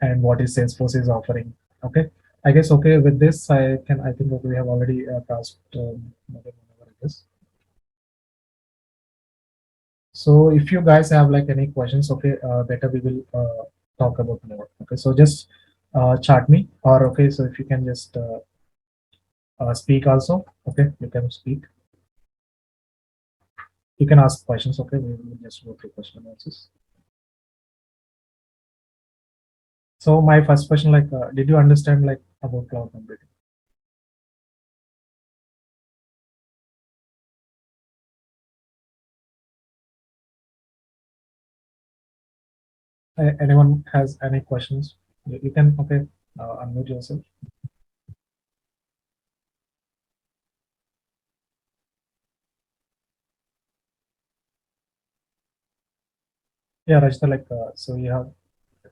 and what is Salesforce is offering. Okay, I guess with this I think we have already passed more than 1 hour, I guess. So if you guys have like any questions, better we will talk about more. Okay, so just chat me, or so if you can just speak also. Okay, you can speak. You can ask questions. Okay, we will just go through question and answers. So my first question, like, did you understand like about cloud computing? Anyone has any questions? You can unmute yourself. Yeah, Rajita, like, so you have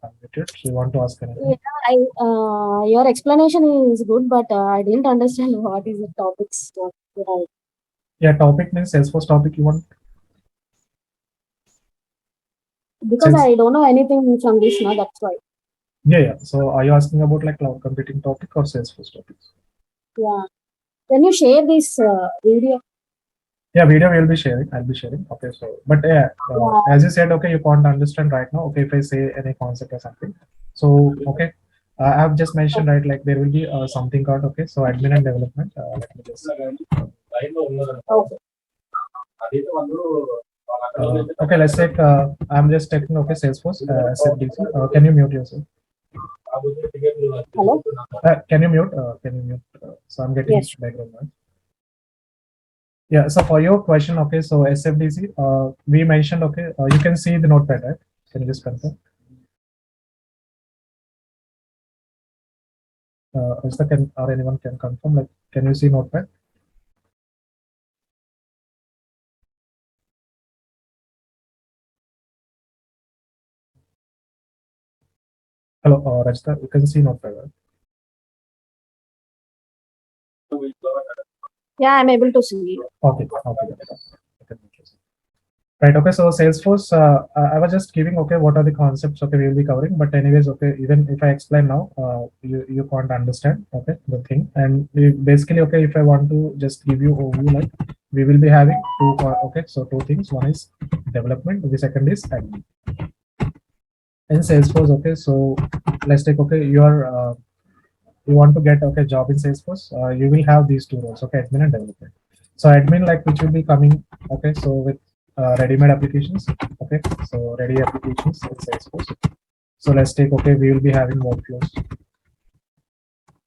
unmuted. So you want to ask anything? Yeah, your explanation is good, but I didn't understand what is the topics. Right. Yeah, topic means Salesforce topic you want. Because I don't know anything from this now, that's why. Yeah. So are you asking about like cloud computing topic or Salesforce topics? Yeah. Can you share this video? Yeah, video will be sharing. I'll be sharing. Okay, so but as you said, you can't understand right now. Okay, if I say any concept or something. So I have just mentioned right, like there will be something called so admin and development. Let me just. Okay. Okay, let's take. I'm just taking Salesforce SFDC. Can you mute yourself? Hello. Can you mute? Can you mute? So I'm getting Yes. background noise. Yeah, so for your question, so SFDC, we mentioned, you can see the notepad, right? Can you just confirm? Or anyone can confirm, like, can you see notepad? Hello, Rajita, you can see notepad, right? Yeah, I'm able to see. Okay. Right. Okay. So Salesforce, I was just giving, okay, what are the concepts, okay, we will be covering. But anyways, okay, even if I explain now, you can't understand, okay, the thing. And basically, okay, if I want to just give you overview, like we will be having two, okay, so two things. One is development, the second is admin. In Salesforce, okay, so let's take, okay, you want to get, okay, job in Salesforce, you will have these two roles, okay, admin and development. So admin, like, which will be coming, okay, so with ready-made applications, okay, so ready applications in Salesforce. So let's take, okay, we will be having workflows.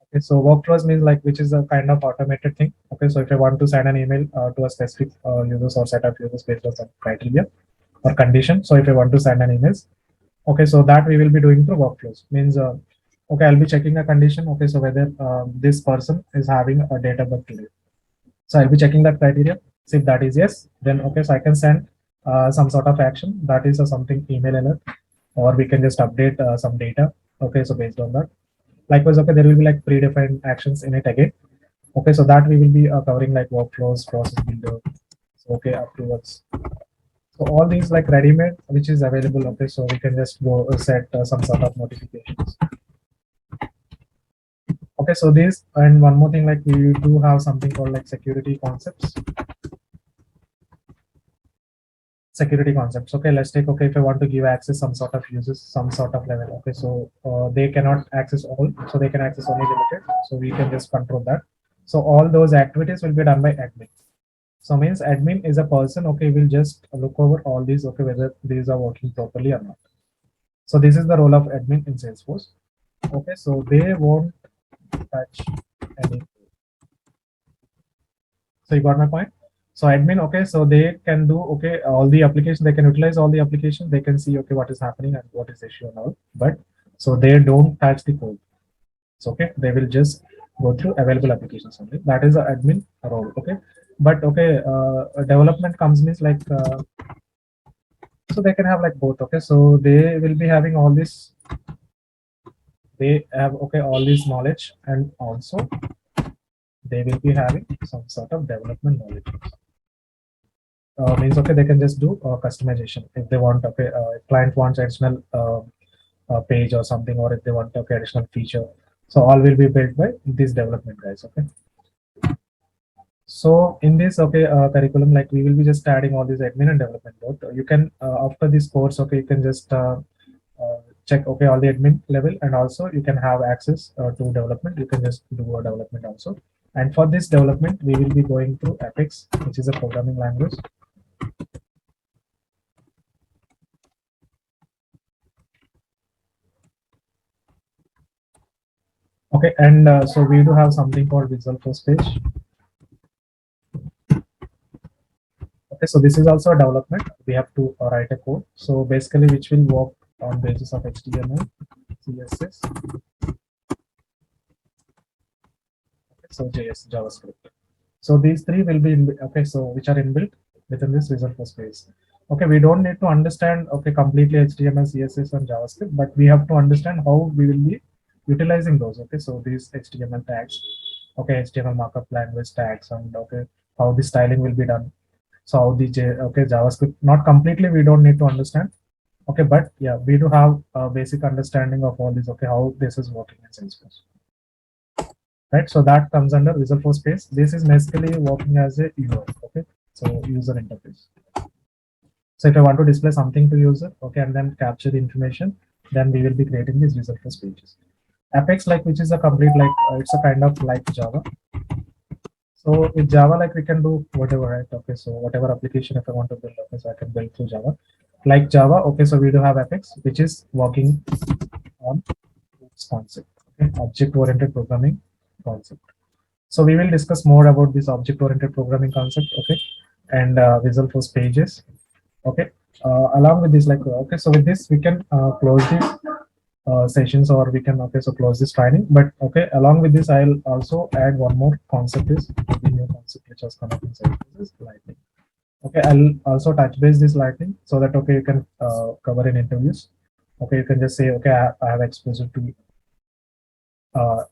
Okay, so workflows means like which is a kind of automated thing. Okay, so if I want to send an email to a specific users or set of users based on some criteria or condition. So if I want to send an emails, okay, so that we will be doing through workflows. Means okay, I'll be checking a condition. Okay, so whether this person is having a date of birth today. So I'll be checking that criteria. So if that is yes, then okay, so I can send some sort of action. That is something email alert, or we can just update some data. Okay, so based on that. Likewise, okay, there will be like predefined actions in it again. Okay, so that we will be covering like workflows, process builder. So okay, approvals. So all these like ready-made, which is available. Okay, so we can just go set some sort of notifications. Okay, so this and one more thing, like we do have something called like security concepts. Security concepts. Okay, let's take, okay, if I want to give access some sort of users, some sort of level. Okay, so they cannot access all, so they can access only limited. So we can just control that. So all those activities will be done by admin. So means admin is a person, okay, will just look over all these, okay, whether these are working properly or not. So this is the role of admin in Salesforce. Okay, so they won't touch any. So you got my point. So admin, okay, so they can do, okay, all the application, they can utilize all the application, they can see, okay, what is happening and what is the issue and all, but so they don't touch the code. So okay, they will just go through available applications only. That is the admin role. Okay, but okay, development comes means like so they can have like both. Okay, so they will be having all this, they have, okay, all this knowledge, and also they will be having some sort of development knowledge. Means okay, they can just do customization if they want. Okay, if client wants additional page or something, or if they want, okay, additional feature, so all will be built by these development guys. Okay, so in this, okay, curriculum, like we will be just adding all these admin and development both. You can after this course, okay, you can just check, okay, all the admin level, and also you can have access to development. You can just do a development also. And for this development, we will be going through Apex, which is a programming language. Okay, and so we do have something called Visual Force page. Okay, so this is also a development. We have to write a code. So basically, which will work on basis of HTML, CSS, okay, so JS, JavaScript. So these three will be okay. So which are inbuilt within this Visual Force page. Okay, we don't need to understand, okay, completely HTML, CSS, and JavaScript, but we have to understand how we will be utilizing those. Okay, so these HTML tags, okay, HTML markup language tags, and okay, how the styling will be done. So how the okay, JavaScript, not completely, we don't need to understand. Okay, but yeah, we do have a basic understanding of all this. Okay, how this is working in Salesforce. Right, so that comes under Visual Force page. This is basically working as a UI. Okay, so user interface. So if I want to display something to user, okay, and then capture the information, then we will be creating these Visual Force pages. Apex, like, which is a complete, like it's a kind of like Java. So with Java, like we can do whatever, right? Okay, so whatever application if I want to build, okay, so I can build through Java. Like Java, okay, so we do have Apex, which is working on this concept, okay, object-oriented programming concept. So we will discuss more about this object-oriented programming concept, okay, and Visual Force pages, okay. Along with this, like okay, so with this we can close the sessions, or we can, okay, so close this training. But okay, along with this, I'll also add one more concept, is the new concept which has come up inside. This is lightning. Okay, I'll also touch base this lightning so that, okay, you can cover in interviews. Okay, you can just say, okay, I have exposure to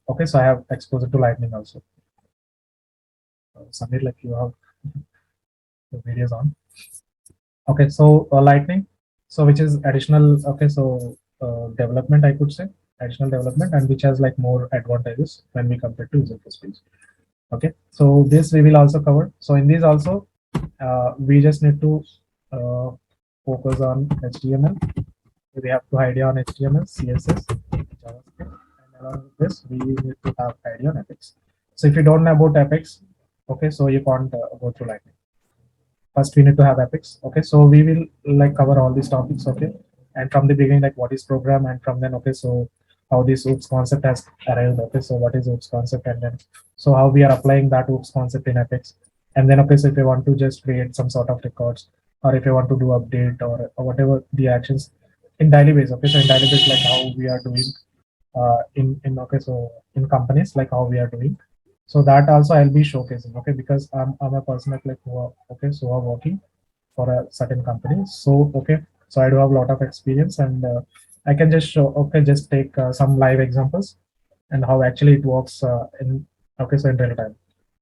okay, so I have exposure to lightning also. Samir, like you have the videos on. Okay, so Lightning, so which is additional. Okay, so development, I could say additional development, and which has like more advantages when we compare to user space. Okay, so this we will also cover. So in these also, we just need to uh, focus on HTML. We have to idea on HTML, CSS, JavaScript, and along with this, we need to have idea on Apex. So if you don't know about Apex, okay, so you can't go through Lightning. First, we need to have Apex. Okay, so we will like cover all these topics. Okay, and from the beginning, like what is program, and from then, okay, so how this OOPS concept has arrived. Okay, so what is OOPS concept, and then so how we are applying that OOPS concept in Apex, and then okay, so if you want to just create some sort of records, or if you want to do update or whatever the actions in daily base. Okay, so in daily base, like how we are doing in okay, so in companies, like how we are doing. So that also I'll be showcasing. Okay, because I'm a person like who are, okay, so I'm working for a certain company. So okay, so I do have a lot of experience, and I can just show. Okay, just take some live examples and how actually it works in, okay, so in real time,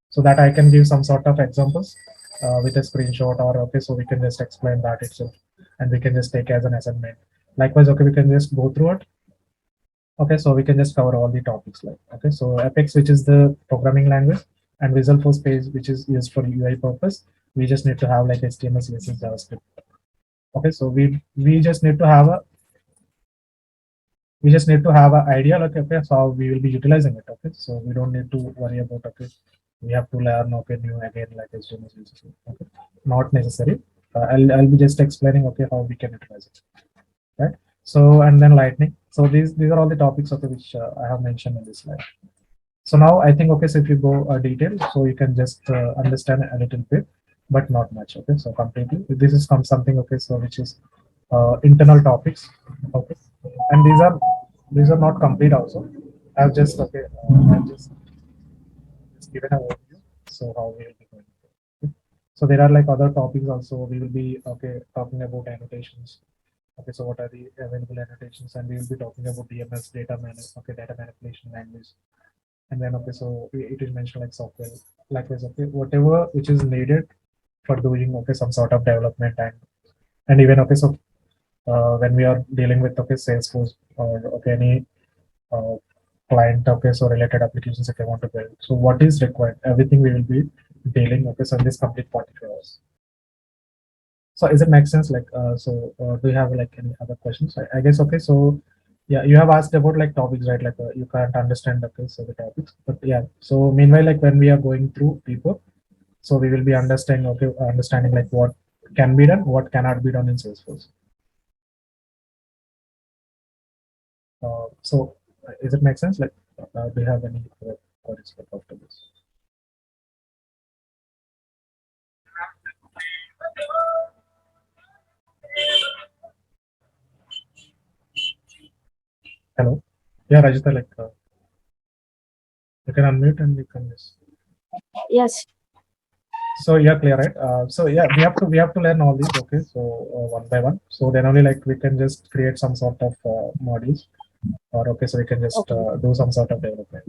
so that I can give some sort of examples with a screenshot, or okay, so we can just explain that itself, and we can just take as an assignment. Likewise, okay, we can just go through it. Okay, so we can just cover all the topics like, okay, so Apex, which is the programming language, and Visual Force page, which is used for UI purpose. We just need to have like HTML, CSS, JavaScript. Okay, so we just need to have a idea like, okay, so how we will be utilizing it. Okay, so we don't need to worry about, okay, we have to learn, okay, new again like HTML, CSS. Okay, not necessary. I'll be just explaining, okay, how we can utilize it, right? So and then Lightning. So these are all the topics, okay, which I have mentioned in this slide. So now I think, okay, so if you go detail, so you can just understand a little bit, but not much. Okay, so completely this is something, okay, so which is internal topics. Okay, and these are not complete also. I've just, okay, I've just given an overview. So how we will be going. Okay. So there are like other topics also. We will be, okay, talking about annotations. Okay, so what are the available annotations, and we will be talking about DMS, data manipulation language. And then, okay, so it is mentioned like software, likewise, okay, whatever which is needed for doing, okay, some sort of development, and even, okay, so when we are dealing with, okay, Salesforce, or okay, any uh, client, okay, so related applications if I want to build, so what is required, everything we will be dealing, okay, so in this complete 45 hours. So is it make sense? Like, do you have like any other questions? I guess, okay, so yeah, you have asked about like topics, right? Like you can't understand, okay, so the topics, but yeah. So meanwhile, like when we are going through people, so we will be understanding, okay, understanding like what can be done, what cannot be done in Salesforce. So is it make sense? Like, do you have any other queries after this? Hello. Yeah, Rajita, like you can unmute and you can just. Yes. So yeah, clear, right? So yeah, we have to learn all these. Okay, so one by one. So then only like we can just create some sort of modules, or okay, so we can just do some sort of development.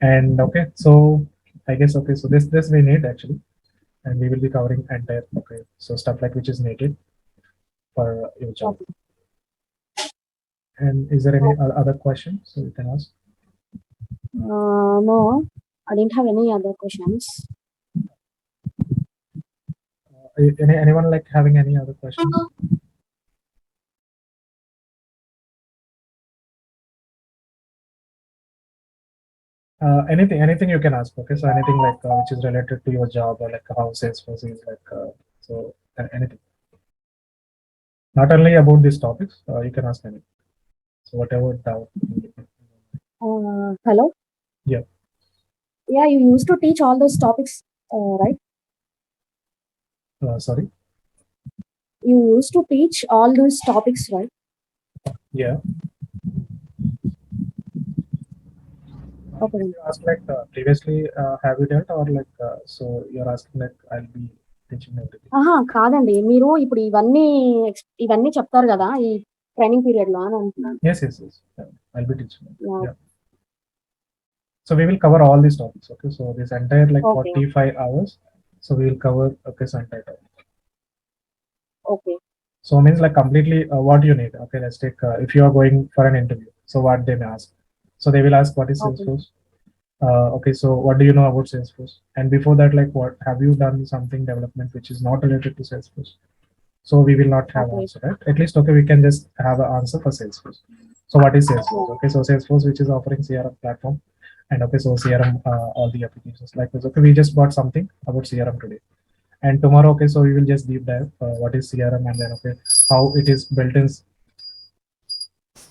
And okay, so I guess, okay, so this we need actually, and we will be covering entire, okay, so stuff like which is needed for your job. And is there any other questions so you can ask? No, I didn't have any other questions. Anyone like having any other questions? Anything you can ask. Okay, so anything like which is related to your job, or like how Salesforce is like, so anything. Not only about these topics, you can ask anything. So whatever doubt. Hello. Yeah. Yeah, you used to teach all those topics, right? Sorry. You used to teach all those topics, right? Yeah. Okay. You asked like previously, have you dealt, or like so you're asking like I'll be teaching everything. కాదండి మీరు ఇప్పుడు ఇవన్నీ చెప్తారు కదా ఈ training period లో అని అంటున్నాను. Yes. Yeah, I'll be teaching. Yeah. So we will cover all these topics. Okay, so this entire like Okay. 45 hours. So we will cover okay, so entire topic. Okay. So means like completely what you need. Okay, let's take if you are going for an interview. So what they may ask. So they will ask what is Okay. Salesforce. Okay, so what do you know about Salesforce? And before that, like what have you done something development which is not related to Salesforce? So we will not have Okay. answer, right? At least okay, we can just have an answer for Salesforce. So what is Salesforce? Yeah. Okay, so Salesforce which is offering CRM platform, and okay, so CRM all the applications like this. Okay, we just got something about CRM today, and tomorrow okay, so we will just deep dive what is CRM, and then okay, how it is built in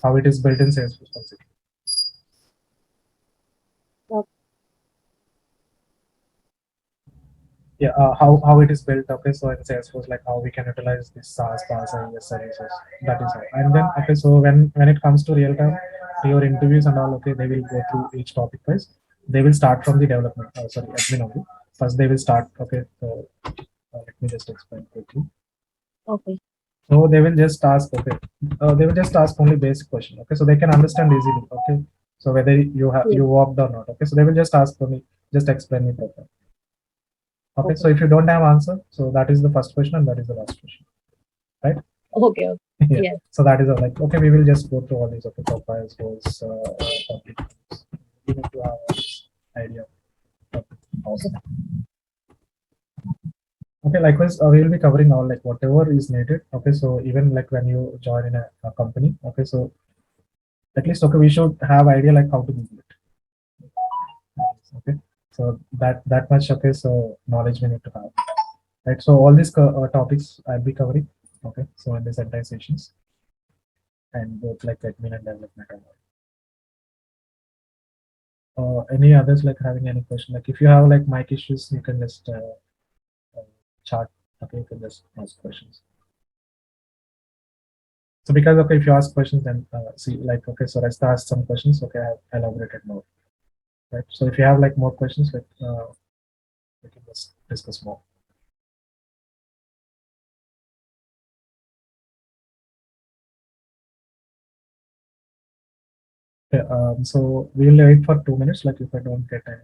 Salesforce basically. Okay. Yeah, how it is built. Okay, so in Salesforce, like how we can utilize this SaaS, PaaS, and IaaS services. That is how. And then okay, so when it comes to real time, your interviews and all, okay, they will go through each topic wise. They will start from the development. Sorry, admin only. First, they will start. Okay, so let me just explain quickly. Okay. So they will just ask. Okay, they will just ask only basic question. Okay, so they can understand easily. Okay, so whether you have Yeah. you worked or not. Okay, so they will just ask for me. Just explain me properly. Okay, so Okay. if you don't have answer, so that is the first question and that is the last question, right? Okay. Okay. Yeah. Yeah. So that is like okay, we will just go through all these okay profiles, goals, public. You need to have an idea. Okay. Okay, likewise, we will be covering all like whatever is needed. Okay, so even like when you join in a company, okay, so at least okay, we should have idea like how to Google it. Okay, so that much okay, so knowledge we need to have. Right, so all these topics I'll be covering. Okay, so in this entire sessions and both like admin and development and all. Any others like having any question? Like if you have like mic issues, you can just chat. Okay, you can just ask questions. So because okay, if you ask questions, then see like okay, so Resta asked some questions. Okay, I have elaborated more. Right. So if you have like more questions, like we can just discuss more. Okay, so we will wait for 2 minutes. Like if I don't get any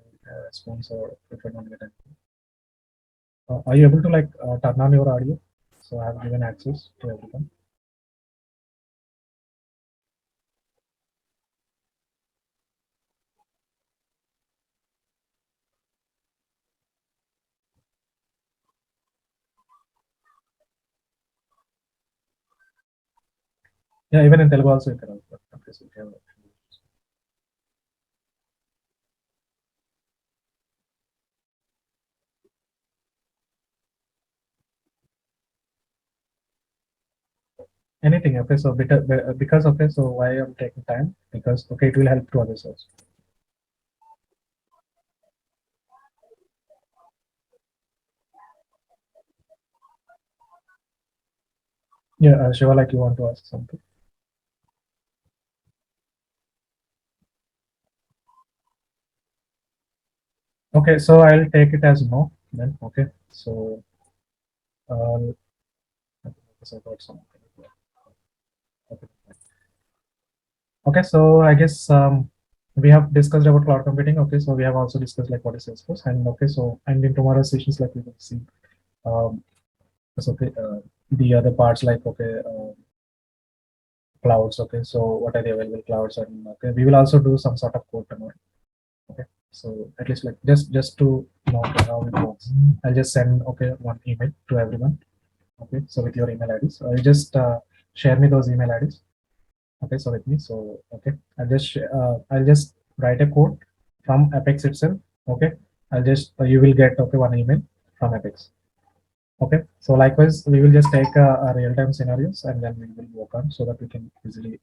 response or if I don't get any. Are you able to like turn on your audio? So I have given access to everyone. Yeah, even in Telugu also you can also. Okay, so if you have, anything. Okay, so because okay, so why I'm taking time because okay, it will help to others also. Yeah, Shiva, like you want to ask something. Okay, so I'll take it as no then. Okay, so I guess I got something. Okay. Okay, so I guess we have discussed about cloud computing. Okay, so we have also discussed like what is Salesforce, and okay, so and in tomorrow's sessions, like we will see so okay, the other parts like okay, clouds. Okay, so what are the available clouds, and okay, we will also do some sort of code tomorrow. Okay, so at least like just to know okay, how it works, I'll just send okay one email to everyone. Okay, so with your email IDs, you just share me those email IDs. Okay, so with me, so okay, I'll just write a code from Apex itself. Okay, I'll just you will get okay one email from Apex. Okay, so likewise we will just take a real-time scenarios and then we will work on so that we can easily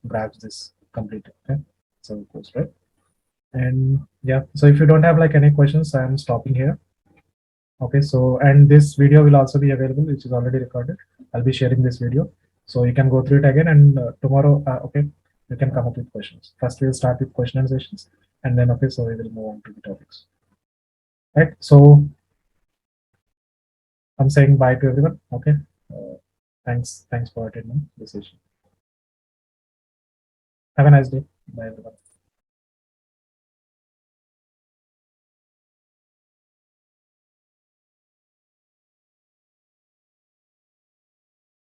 grasp this completely. Okay, so it goes right. And yeah, so if you don't have like any questions, I am stopping here. Okay, so and this video will also be available, which is already recorded. I'll be sharing this video, so you can go through it again. And tomorrow, okay, you can come up with questions. First, we'll start with question and sessions, and then okay, so we will move on to the topics. Right. So I'm saying bye to everyone. Okay. Thanks for attending this session. Have a nice day. Bye everyone.